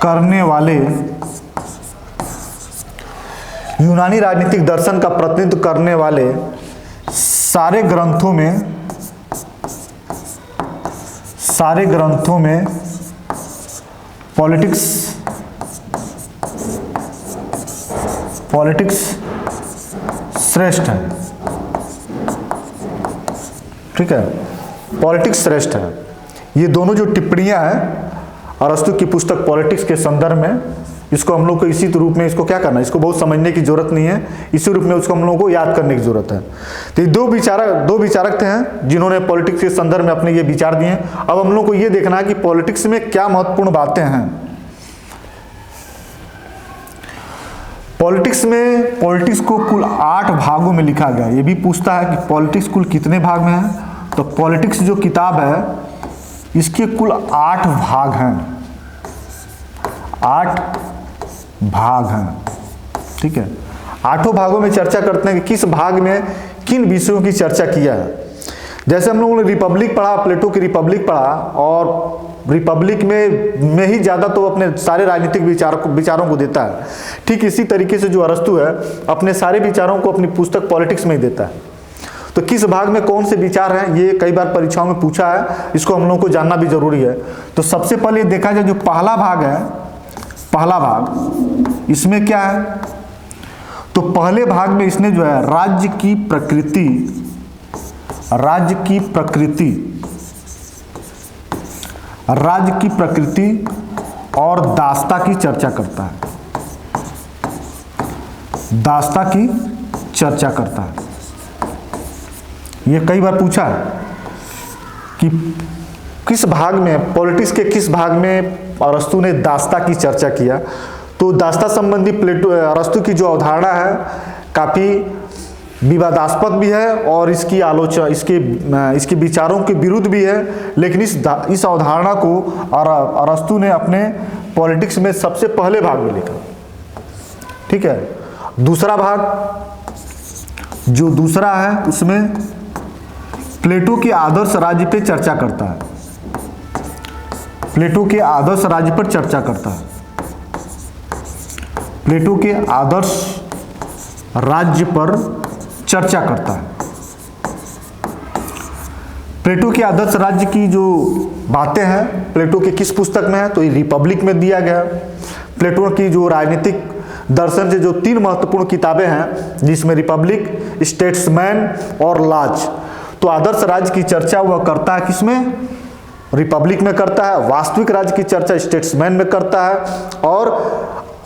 S1: करने वाले यूनानी राजनीतिक दर्शन का प्रतिनिधित्व करने वाले सारे ग्रंथों में पॉलिटिक्स श्रेष्ठ है। ठीक है, पॉलिटिक्स श्रेष्ठ है। ये दोनों जो टिप्पणियां हैं अरस्तु की पुस्तक पॉलिटिक्स के संदर्भ में, इसको हम लोग को इसी रूप में इसको क्या करना है, इसको बहुत समझने की जरूरत नहीं है, इसी रूप में उसको हम लोगों को याद करने की जरूरत है। तो ये दो विचारक थे जिन्होंने पॉलिटिक्स के संदर्भ में अपने ये विचार दिए। अब हम लोग को ये देखना है कि पॉलिटिक्स में क्या महत्वपूर्ण बातें हैं। पॉलिटिक्स को कुल 8 भागों में लिखा गया। ये भी पूछता है कि पॉलिटिक्स कुल कितने भाग में है, तो पॉलिटिक्स जो किताब है इसके कुल 8 भाग हैं। 8 भाग हैं। ठीक है, 8 भागों में चर्चा करते हैं कि किस भाग में किन विषयों की चर्चा किया है। जैसे हम लोगों ने रिपब्लिक पढ़ा, प्लेटो की रिपब्लिक पढ़ा, और रिपब्लिक में ही ज़्यादा तो अपने सारे राजनीतिक विचारों को देता है। ठीक इसी तरीके से जो अरस्तु है अपने सारे विचारों को अपनी पुस्तक पॉलिटिक्स में ही देता है। तो किस भाग में कौन से विचार हैं, ये कई बार परीक्षाओं में पूछा है, इसको हम लोगों को जानना भी जरूरी है। तो सबसे पहले देखा जाए जो पहला भाग है, पहला भाग इसमें क्या है, तो पहले भाग में इसने जो है राज्य की प्रकृति, राज्य की प्रकृति, राज्य की प्रकृति और दास्ता की चर्चा करता है, दास्ता की चर्चा करता है। ये कई बार पूछा है कि किस भाग में, पॉलिटिक्स के किस भाग में अरस्तु ने दास्ता की चर्चा किया। तो दास्ता संबंधी अरस्तु की जो अवधारणा है काफ़ी विवादास्पद भी है और इसकी आलोचना, इसके विचारों के विरुद्ध भी है, लेकिन इस अवधारणा को अरस्तु ने अपने पॉलिटिक्स में सबसे पहले भाग में लिखा। ठीक है। दूसरा भाग, जो दूसरा है उसमें प्लेटो के आदर्श राज्य पे चर्चा करता है, प्लेटो के आदर्श राज्य पर चर्चा करता है, प्लेटो के आदर्श राज्य पर चर्चा करता है। प्लेटो के आदर्श राज्य की जो बातें हैं प्लेटो के किस पुस्तक में है, तो ये रिपब्लिक में दिया गया है। प्लेटो की जो राजनीतिक दर्शन से जो 3 महत्वपूर्ण किताबें हैं, जिसमें रिपब्लिक, स्टेट्समैन और लाज। तो आदर्श राज्य की चर्चा वह करता है किसमें, रिपब्लिक में करता है। वास्तविक राज्य की चर्चा स्टेट्समैन में करता है, और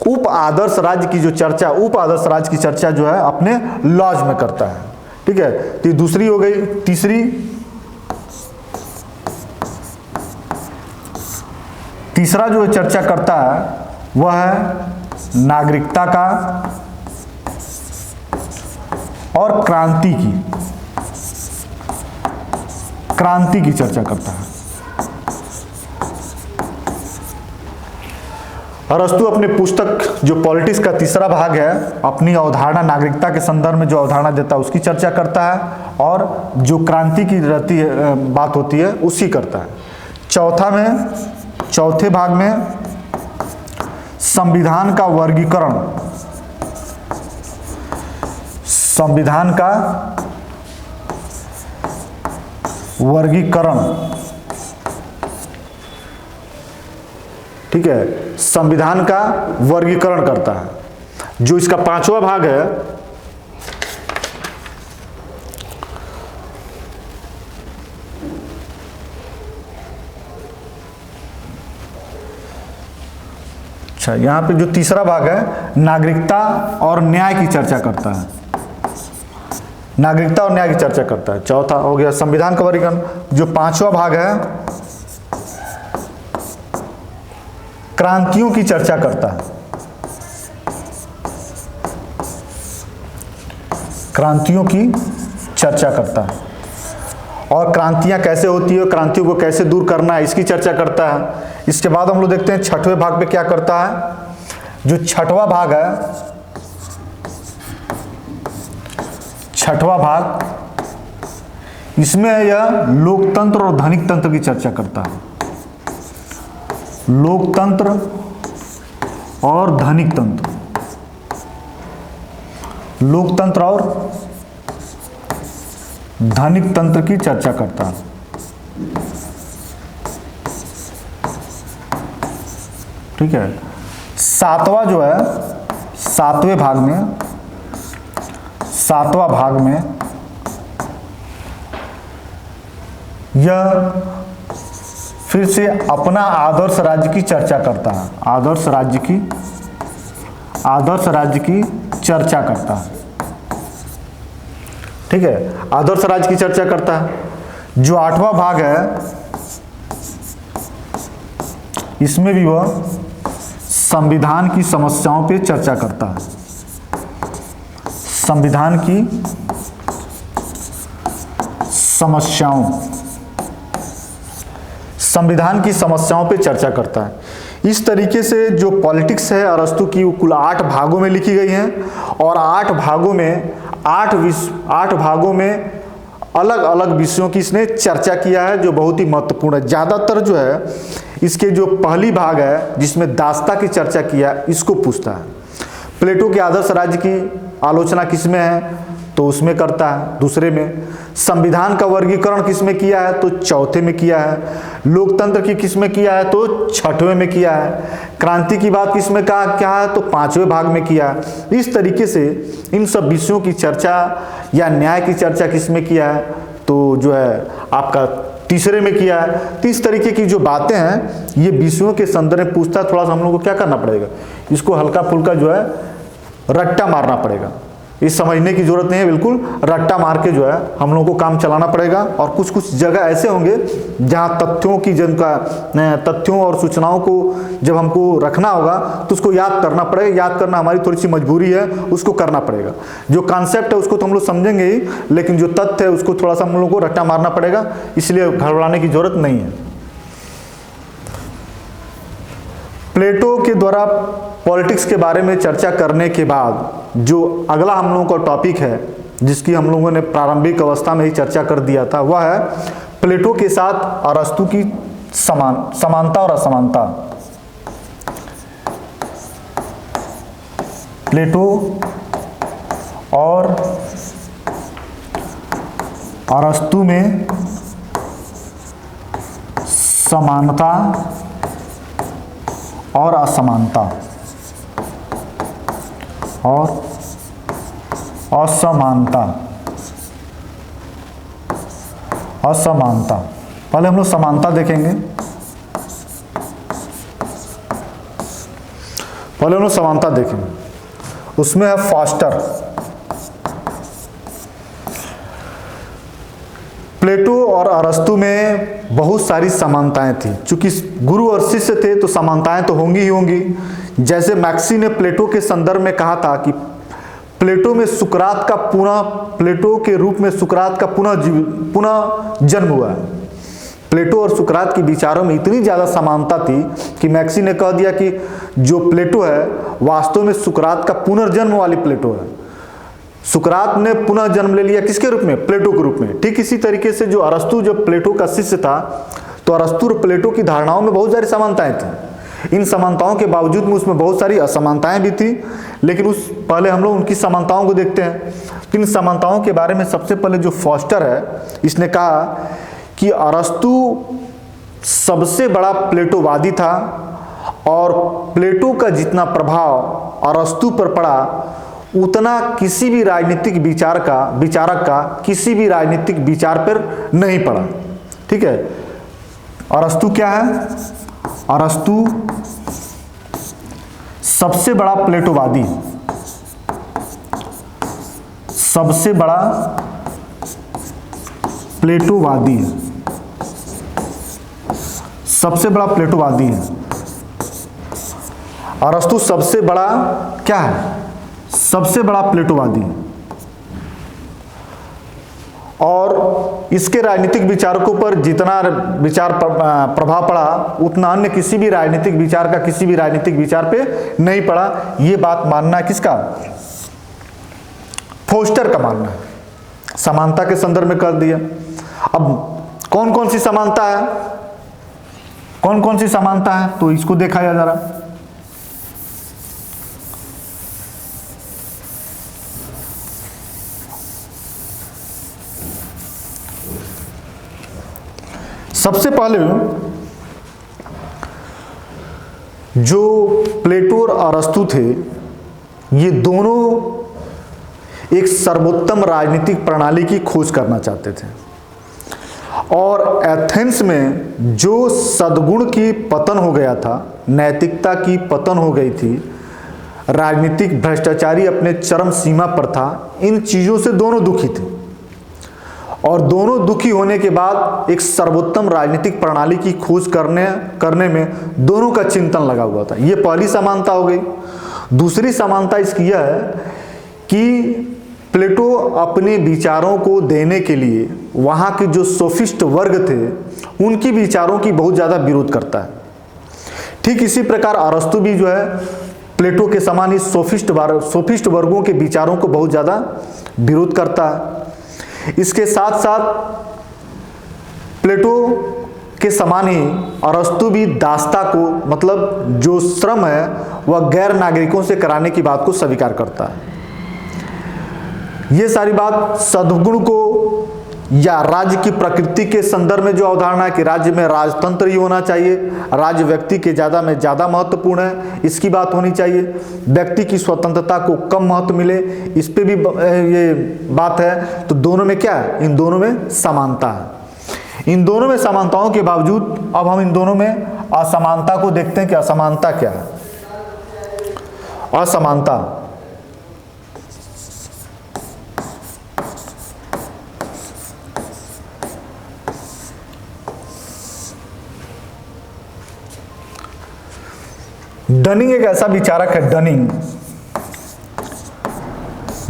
S1: उप आदर्श राज्य की जो चर्चा, उप आदर्श राज्य की चर्चा जो है अपने लॉज में करता है। ठीक है। तो दूसरी हो गई। तीसरा जो चर्चा करता है वह है नागरिकता का और क्रांति की चर्चा करता है। अरस्तु अपने पुस्तक जो पॉलिटिक्स का तीसरा भाग है, अपनी अवधारणा नागरिकता के संदर्भ में जो अवधारणा देता है उसकी चर्चा करता है, और जो क्रांति की रहती है बात होती है उसकी करता है। चौथे भाग में संविधान का वर्गीकरण, संविधान का वर्गीकरण, ठीक है, संविधान का वर्गीकरण करता है। जो इसका 5वां भाग है, अच्छा, यहां पे जो तीसरा भाग है नागरिकता और न्याय की चर्चा करता है, नागरिकता और न्याय की चर्चा करता है। चौथा हो गया संविधान का वर्गीकरण। जो 5वां भाग है क्रांतियों की चर्चा करता है, क्रांतियों की चर्चा करता है, और क्रांतियां कैसे होती है, क्रांतियों को कैसे दूर करना है, इसकी चर्चा करता है। इसके बाद हम लोग देखते हैं 6वें भाग पे क्या करता है। जो 6वां भाग है, 6वां भाग, इसमें यह लोकतंत्र और धनिक तंत्र की चर्चा करता है, लोकतंत्र और धनिक तंत्र, लोकतंत्र और धनिक तंत्र की चर्चा करता है। ठीक है। 7वां जो है, 7वें भाग में, 7वां भाग में यह फिर से अपना आदर्श राज्य की चर्चा करता है, आदर्श राज्य की चर्चा करता है। ठीक है, आदर्श राज्य की चर्चा करता है। जो 8वां भाग है, इसमें भी वह संविधान की समस्याओं पे चर्चा करता है, संविधान की समस्याओं, संविधान की समस्याओं पे चर्चा करता है। इस तरीके से जो पॉलिटिक्स है अरस्तु की, वो कुल 8 भागों में लिखी गई हैं, और 8 भागों में अलग अलग विषयों की इसने चर्चा किया है जो बहुत ही महत्वपूर्ण है। ज़्यादातर जो है इसके जो पहली भाग है जिसमें दास्ता की चर्चा किया इसको पूछता है। प्लेटो के आदर्श राज्य की आलोचना किसमें है तो उसमें करता है, दूसरे में। संविधान का वर्गीकरण किसमें किया है तो चौथे में किया है। लोकतंत्र की किसमें किया है तो छठवें में किया है। क्रांति की बात किसमें कहा क्या है तो पांचवें भाग में किया है। इस तरीके से इन सब विषयों की चर्चा या न्याय की चर्चा किसमें किया है तो जो है आपका तीसरे में किया है। तो इस तरीके की जो बातें हैं ये विषयों के संदर्भ में पूछता है। थोड़ा सा हम लोग को क्या करना पड़ेगा, इसको हल्का फुल्का जो है रट्टा मारना पड़ेगा। इस समझने की जरूरत नहीं है, बिल्कुल रट्टा मार के जो है हम लोगों को काम चलाना पड़ेगा। और कुछ कुछ जगह ऐसे होंगे जहां तथ्यों और सूचनाओं को जब हमको रखना होगा तो उसको याद करना पड़ेगा। याद करना हमारी थोड़ी सी मजबूरी है, उसको करना पड़ेगा। जो कॉन्सेप्ट है उसको तो हम लोग समझेंगे ही, लेकिन जो तथ्य है उसको थोड़ा सा हम लोगों को रट्टा मारना पड़ेगा, इसलिए घबराने की जरूरत नहीं है। प्लेटो के द्वारा पॉलिटिक्स के बारे में चर्चा करने के बाद जो अगला हम लोगों का टॉपिक है जिसकी हम लोगों ने प्रारंभिक अवस्था में ही चर्चा कर दिया था, वह है प्लेटो के साथ अरस्तु की समानता और असमानता। प्लेटो और अरस्तु में समानता और असमानता और असमानता। पहले हम लोग समानता देखेंगे। उसमें है फॉस्टर। प्लेटो और अरस्तु में बहुत सारी समानताएं थी। चूंकि गुरु और शिष्य थे तो समानताएं तो होंगी ही होंगी। जैसे मैक्सी ने प्लेटो के संदर्भ में कहा था कि प्लेटो के रूप में सुकरात का पुनः जन्म हुआ है। प्लेटो और सुकरात के विचारों में इतनी ज़्यादा समानता थी कि मैक्सी ने कह दिया कि जो प्लेटो है वास्तव में सुकरात का पुनर्जन्म वाली प्लेटो है। सुकरात ने पुनः जन्म ले लिया किसके रूप में, प्लेटो के रूप में। ठीक इसी तरीके से जो अरस्तु जब प्लेटो का शिष्य था तो अरस्तु और प्लेटो की धारणाओं में बहुत सारी समानताएं थी। इन समानताओं के बावजूद में उसमें बहुत सारी असमानताएं भी थी, लेकिन पहले हम लोग उनकी समानताओं को देखते हैं। तो इन समानताओं के बारे में सबसे पहले जो फॉस्टर है इसने कहा कि अरस्तु सबसे बड़ा प्लेटोवादी था और प्लेटो का जितना प्रभाव अरस्तु पर पड़ा उतना किसी भी राजनीतिक विचारक का किसी भी राजनीतिक विचार पर नहीं पड़ा। ठीक है, अरस्तु क्या है, अरस्तु सबसे बड़ा प्लेटोवादी, सबसे बड़ा प्लेटोवादी है, सबसे बड़ा प्लेटोवादी है। अरस्तु सबसे बड़ा क्या है, सबसे बड़ा प्लेटोवादी है। और इसके राजनीतिक विचारकों पर जितना प्रभाव पड़ा उतना अन्य किसी भी राजनीतिक विचार पे नहीं पड़ा। ये बात मानना है किसका, फोस्टर का मानना है। समानता के संदर्भ में कर दिया। अब कौन कौन सी समानता है, कौन कौन सी समानता है तो इसको देखा जाए जरा। सबसे पहले जो प्लेटो और अरस्तु थे ये दोनों एक सर्वोत्तम राजनीतिक प्रणाली की खोज करना चाहते थे। और एथेंस में जो सद्गुण की पतन हो गया था, नैतिकता की पतन हो गई थी, राजनीतिक भ्रष्टाचारी अपने चरम सीमा पर था, इन चीज़ों से दोनों दुखी थे। और दोनों दुखी होने के बाद एक सर्वोत्तम राजनीतिक प्रणाली की खोज करने में दोनों का चिंतन लगा हुआ था। ये पहली समानता हो गई। दूसरी समानता इसकी यह है कि प्लेटो अपने विचारों को देने के लिए वहाँ के जो सोफिस्ट वर्ग थे उनकी विचारों की बहुत ज़्यादा विरोध करता है। ठीक इसी प्रकार अरस्तु भी जो है प्लेटो के समान ही सोफिस्ट वर्गों के विचारों को बहुत ज़्यादा विरोध करता है। इसके साथ साथ प्लेटो के समान ही अरस्तु भी दास्ता को, मतलब जो श्रम है वह गैर नागरिकों से कराने की बात को स्वीकार करता है। ये सारी बात सद्गुण को या राज्य की प्रकृति के संदर्भ में जो अवधारणा है कि राज्य में राजतंत्र ही होना चाहिए, राज्य व्यक्ति के ज़्यादा में ज़्यादा महत्वपूर्ण है, इसकी बात होनी चाहिए। व्यक्ति की स्वतंत्रता को कम महत्व मिले, इस पे भी ये बात है। तो दोनों में क्या है? इन दोनों में समानता है। इन दोनों में समानताओं के बावजूद अब हम इन दोनों में असमानता को देखते हैं कि असमानता क्या है। असमानता, डनिंग एक ऐसा विचारक है, डनिंग,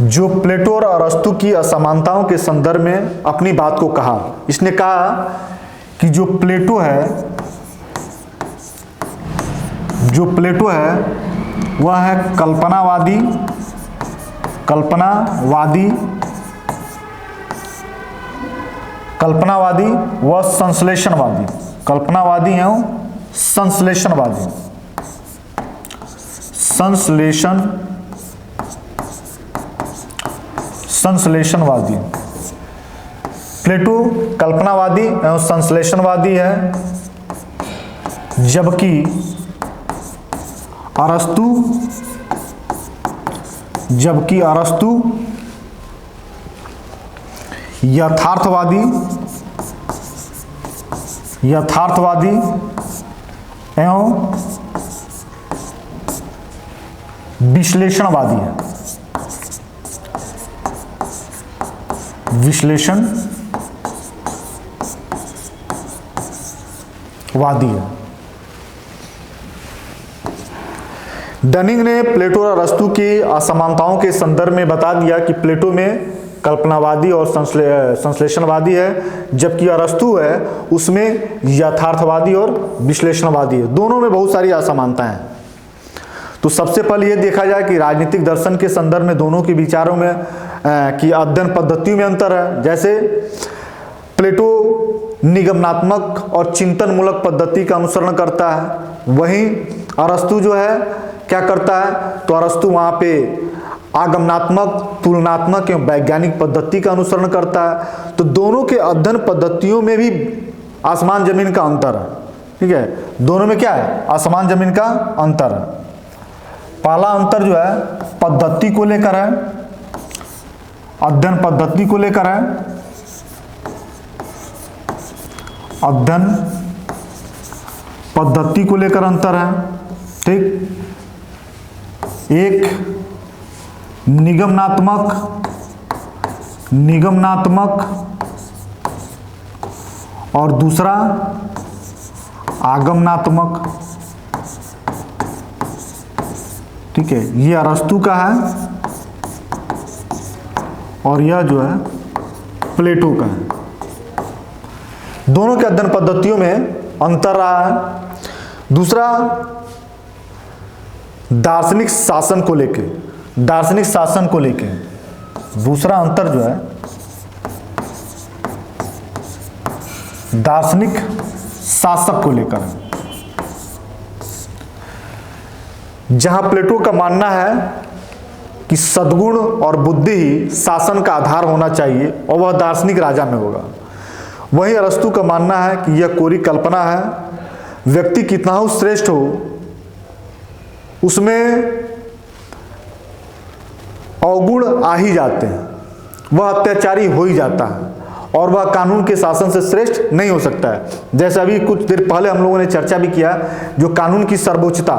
S1: जो प्लेटो और अरस्तु की असमानताओं के संदर्भ में अपनी बात को कहा। इसने कहा कि जो प्लेटो है वह है कल्पनावादी व संश्लेषणवादी। कल्पनावादी एवं संश्लेषणवादी। संश्लेषणवादी। प्लेटो कल्पनावादी एवं संश्लेषणवादी है, जबकि अरस्तु यथार्थवादी एवं विश्लेषणवादी है। विश्लेषणवादी है। डनिंग ने प्लेटो और अरस्तु की असमानताओं के संदर्भ में बता दिया कि प्लेटो में कल्पनावादी और संश्लेषणवादी है, जबकि अरस्तु है उसमें यथार्थवादी और विश्लेषणवादी है। दोनों में बहुत सारी असमानताएं हैं। तो सबसे पहले ये देखा जाए कि राजनीतिक दर्शन के संदर्भ में दोनों के विचारों में की अध्ययन पद्धतियों में अंतर है। जैसे प्लेटो निगमनात्मक और चिंतन मूलक पद्धति का अनुसरण करता है, वहीं अरस्तु जो है क्या करता है, तो अरस्तु वहाँ पे आगमनात्मक, तुलनात्मक एवं वैज्ञानिक पद्धति का अनुसरण करता है। तो दोनों के अध्ययन पद्धतियों में भी आसमान जमीन का अंतर है। ठीक है, दोनों में क्या है? आसमान जमीन का अंतर है। पहला अंतर जो है पद्धति को लेकर है, अध्ययन पद्धति को लेकर है। अध्ययन पद्धति को लेकर अंतर है। ठीक, एक निगमनात्मक और दूसरा आगमनात्मक। ठीक है, ये अरस्तु का है और यह जो है प्लेटो का है। दोनों के अध्ययन पद्धतियों में अंतर रहा है। दूसरा, दार्शनिक शासन को लेके दूसरा अंतर जो है दार्शनिक शासक को लेकर है। जहां प्लेटो का मानना है कि सद्गुण और बुद्धि ही शासन का आधार होना चाहिए और वह दार्शनिक राजा में होगा, वहीं अरस्तु का मानना है कि यह कोरी कल्पना है। व्यक्ति कितना हो श्रेष्ठ हो, उसमें अवगुण आ ही जाते हैं, वह अत्याचारी हो ही जाता है और वह कानून के शासन से श्रेष्ठ नहीं हो सकता है। जैसे अभी कुछ देर पहले हम लोगों ने चर्चा भी किया, जो कानून की सर्वोच्चता,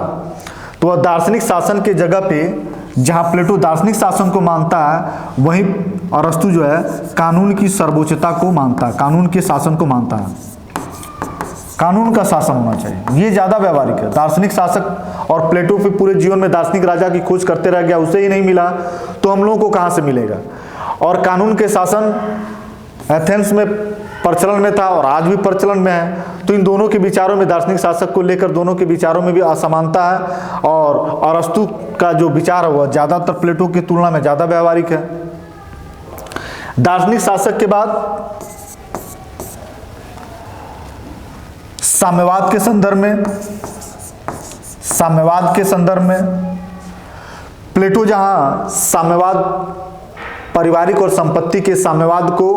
S1: तो वह दार्शनिक शासन के जगह पे, जहां प्लेटो दार्शनिक शासन को मानता है, वहीं अरस्तु जो है कानून की सर्वोच्चता को मानता है, कानून के शासन को मानता है। कानून का शासन होना चाहिए, ये ज़्यादा व्यवहारिक है। दार्शनिक शासक और प्लेटो फिर पूरे जीवन में दार्शनिक राजा की खोज करते रह गया, उसे ही नहीं मिला तो हम लोगों को कहाँ से मिलेगा। और कानून के शासन एथेंस में प्रचलन में था और आज भी प्रचलन में है। तो इन दोनों के विचारों में, दार्शनिक शासक को लेकर दोनों के विचारों में भी असमानता है और अरस्तु का जो विचार है वह ज़्यादातर प्लेटो की तुलना में ज़्यादा व्यवहारिक है। दार्शनिक शासक के बाद साम्यवाद के संदर्भ में प्लेटो जहां साम्यवाद, पारिवारिक और संपत्ति के साम्यवाद को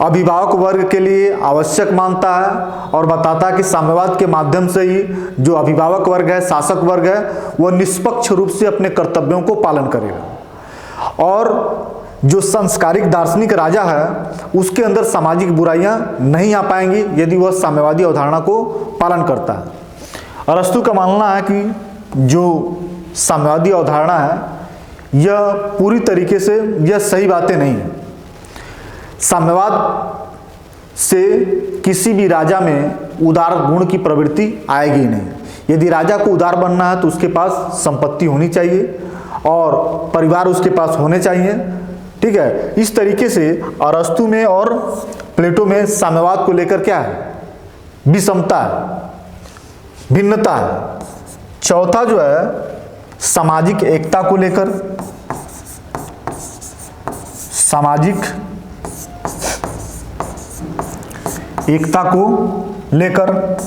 S1: अभिभावक वर्ग के लिए आवश्यक मानता है और बताता है कि साम्यवाद के माध्यम से ही जो अभिभावक वर्ग है, शासक वर्ग है, वह निष्पक्ष रूप से अपने कर्तव्यों को पालन करेगा। और जो संस्कारिक दार्शनिक राजा है उसके अंदर सामाजिक बुराइयां नहीं आ पाएंगी यदि वह साम्यवादी अवधारणा को पालन करता है। अरस्तु का मानना है कि जो साम्यवादी अवधारणा है यह पूरी तरीके से यह सही बातें नहीं है। साम्यवाद से किसी भी राजा में उदार गुण की प्रवृत्ति आएगी नहीं। यदि राजा को उदार बनना है तो उसके पास संपत्ति होनी चाहिए और परिवार उसके पास होने चाहिए, ठीक है। इस तरीके से अरस्तु में और प्लेटो में साम्यवाद को लेकर क्या है, विषमता है, भिन्नता है। चौथा जो है सामाजिक एकता को लेकर, सामाजिक एकता को लेकर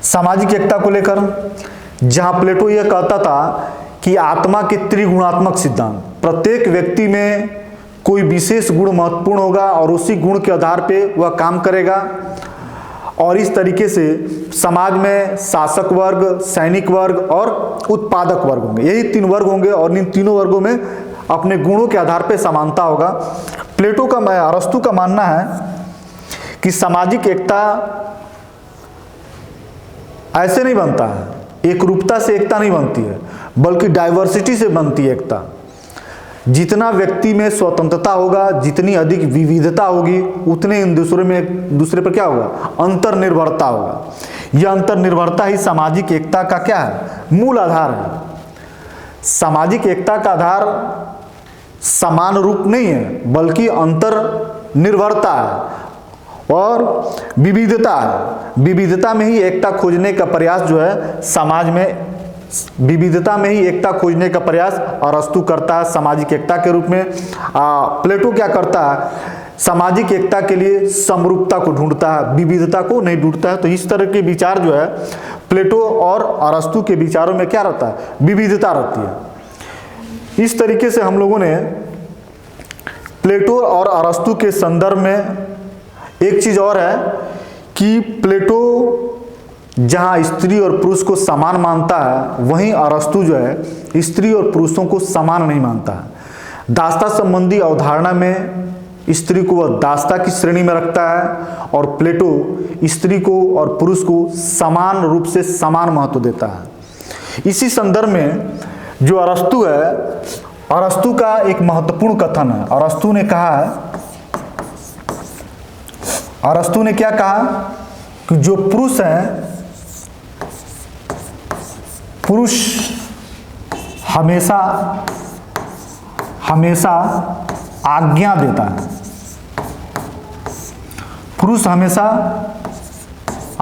S1: सामाजिक एकता को लेकर जहां प्लेटो यह कहता था कि आत्मा के त्रिगुणात्मक सिद्धांत, प्रत्येक व्यक्ति में कोई विशेष गुण महत्वपूर्ण होगा और उसी गुण के आधार पे वह काम करेगा। और इस तरीके से समाज में शासक वर्ग, सैनिक वर्ग और उत्पादक वर्ग होंगे, यही तीन वर्ग होंगे और इन तीनों वर्गों में अपने गुणों के आधार पर समानता होगा। प्लेटो का, अरस्तु का मानना है कि सामाजिक एकता ऐसे नहीं बनता है, एक रूपता से एकता नहीं बनती है, बल्कि डाइवर्सिटी से बनती है एकता। जितना व्यक्ति में स्वतंत्रता होगा, जितनी अधिक विविधता होगी, उतने इन दूसरे पर क्या होगा, अंतर्निर्भरता होगा। यह अंतर्निर्भरता ही सामाजिक एकता का क्या है, मूल आधार है। सामाजिक एकता का आधार समान रूप नहीं है, बल्कि अंतर्निर्भरता है और विविधता है। विविधता में ही एकता खोजने का प्रयास जो है समाज में, विविधता में ही एकता खोजने का प्रयास अरस्तु करता है सामाजिक एकता के रूप में। प्लेटो क्या करता है, सामाजिक एकता के लिए समरूपता को ढूंढता है, विविधता को नहीं ढूंढता है। तो इस तरह के विचार जो है प्लेटो और अरस्तु के विचारों में क्या रहता है, विविधता रहती है। इस तरीके से हम लोगों ने प्लेटो और अरस्तु के संदर्भ में एक चीज और है कि प्लेटो जहां स्त्री और पुरुष को समान मानता है, वहीं अरस्तु जो है स्त्री और पुरुषों को समान नहीं मानता है। दासता संबंधी अवधारणा में स्त्री को वह दासता की श्रेणी में रखता है और प्लेटो स्त्री को और पुरुष को समान रूप से समान महत्व देता है। इसी संदर्भ में जो अरस्तु है, अरस्तु का एक महत्वपूर्ण कथन है। अरस्तु ने कहा है, अरस्तु ने क्या कहा कि जो पुरुष है, पुरुष हमेशा हमेशा आज्ञा देता है, पुरुष हमेशा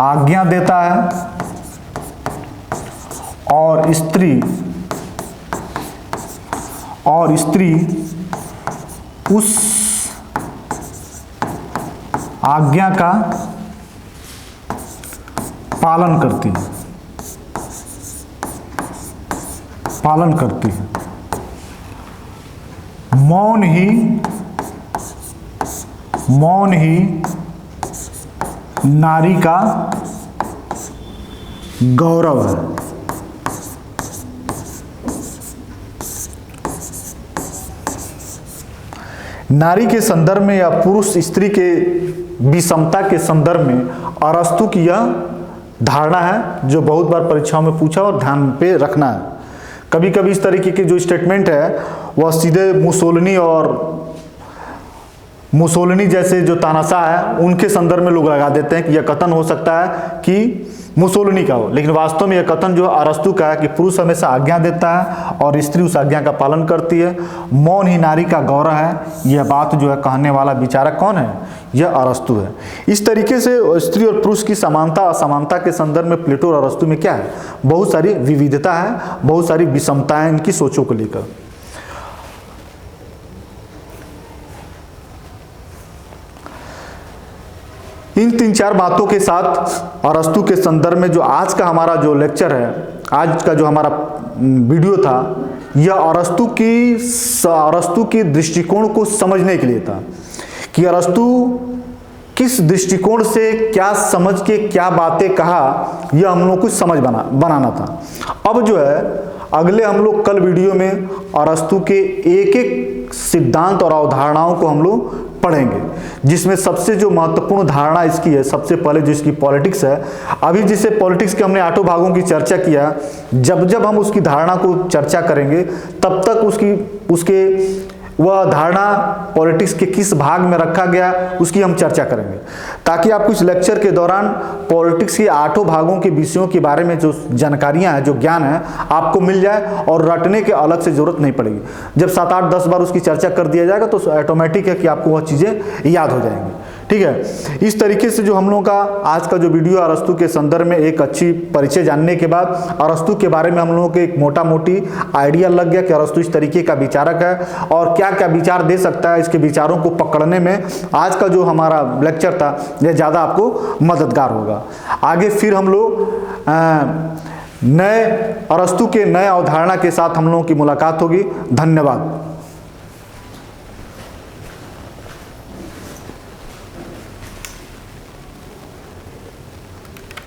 S1: आज्ञा देता है और स्त्री उस आज्ञा का पालन करती है, पालन करती है। मौन ही नारी का गौरव है। नारी के संदर्भ में या पुरुष स्त्री के विषमता के संदर्भ में अरस्तु की यह धारणा है जो बहुत बार परीक्षाओं में पूछा और ध्यान पे रखना है। कभी कभी इस तरीके के जो स्टेटमेंट है वह सीधे मुसोलिनी जैसे जो तानाशाह है उनके संदर्भ में लोग लगा देते हैं कि यह कथन हो सकता है कि मुसोलिनी का हो, लेकिन वास्तव में यह कथन जो है अरस्तु का है कि पुरुष हमेशा आज्ञा देता है और स्त्री उस आज्ञा का पालन करती है, मौन ही नारी का गौरव है। यह बात जो है कहने वाला विचारक कौन है? यह अरस्तु है। इस तरीके से स्त्री और पुरुष की समानता असमानता के संदर्भ में प्लेटो और अरस्तु में क्या है? बहुत सारी विविधता है, बहुत सारी विषमताएं इनकी सोचों को लेकर। इन 3-4 बातों के साथ अरस्तु के संदर्भ में जो आज का हमारा जो लेक्चर है, आज का जो हमारा वीडियो था, यह अरस्तु की दृष्टिकोण को समझने के लिए था कि अरस्तु किस दृष्टिकोण से क्या समझ के क्या बातें कहा, यह हम लोग को समझ बनाना था। अब जो है अगले हम लोग कल वीडियो में अरस्तु के एक एक सिद्धांत और अवधारणाओं को हम लोग पढ़ेंगे, जिसमें सबसे जो महत्वपूर्ण धारणा इसकी है, सबसे पहले जो इसकी पॉलिटिक्स है। अभी जिसे पॉलिटिक्स के हमने 8 भागों की चर्चा किया, जब जब हम उसकी धारणा को चर्चा करेंगे तब तक उसके वह धारणा पॉलिटिक्स के किस भाग में रखा गया उसकी हम चर्चा करेंगे, ताकि आपको इस लेक्चर के दौरान पॉलिटिक्स के 8 भागों के विषयों के बारे में जो जानकारियां हैं, जो ज्ञान है, आपको मिल जाए और रटने के अलग से जरूरत नहीं पड़ेगी। जब 7, 8, 10 बार उसकी चर्चा कर दिया जाएगा तो ऑटोमेटिक है कि आपको वह चीज़ें याद हो जाएंगी। ठीक है, इस तरीके से जो हम लोगों का आज का जो वीडियो अरस्तु के संदर्भ में एक अच्छी परिचय जानने के बाद अरस्तु के बारे में हम लोगों को एक मोटा मोटी आइडिया लग गया कि अरस्तु इस तरीके का विचारक है और क्या क्या विचार दे सकता है। इसके विचारों को पकड़ने में आज का जो हमारा लेक्चर था यह ज़्यादा आपको मददगार होगा। आगे फिर हम लोग नए अरस्तु के नए अवधारणा के साथ हम लोगों की मुलाकात होगी। धन्यवाद।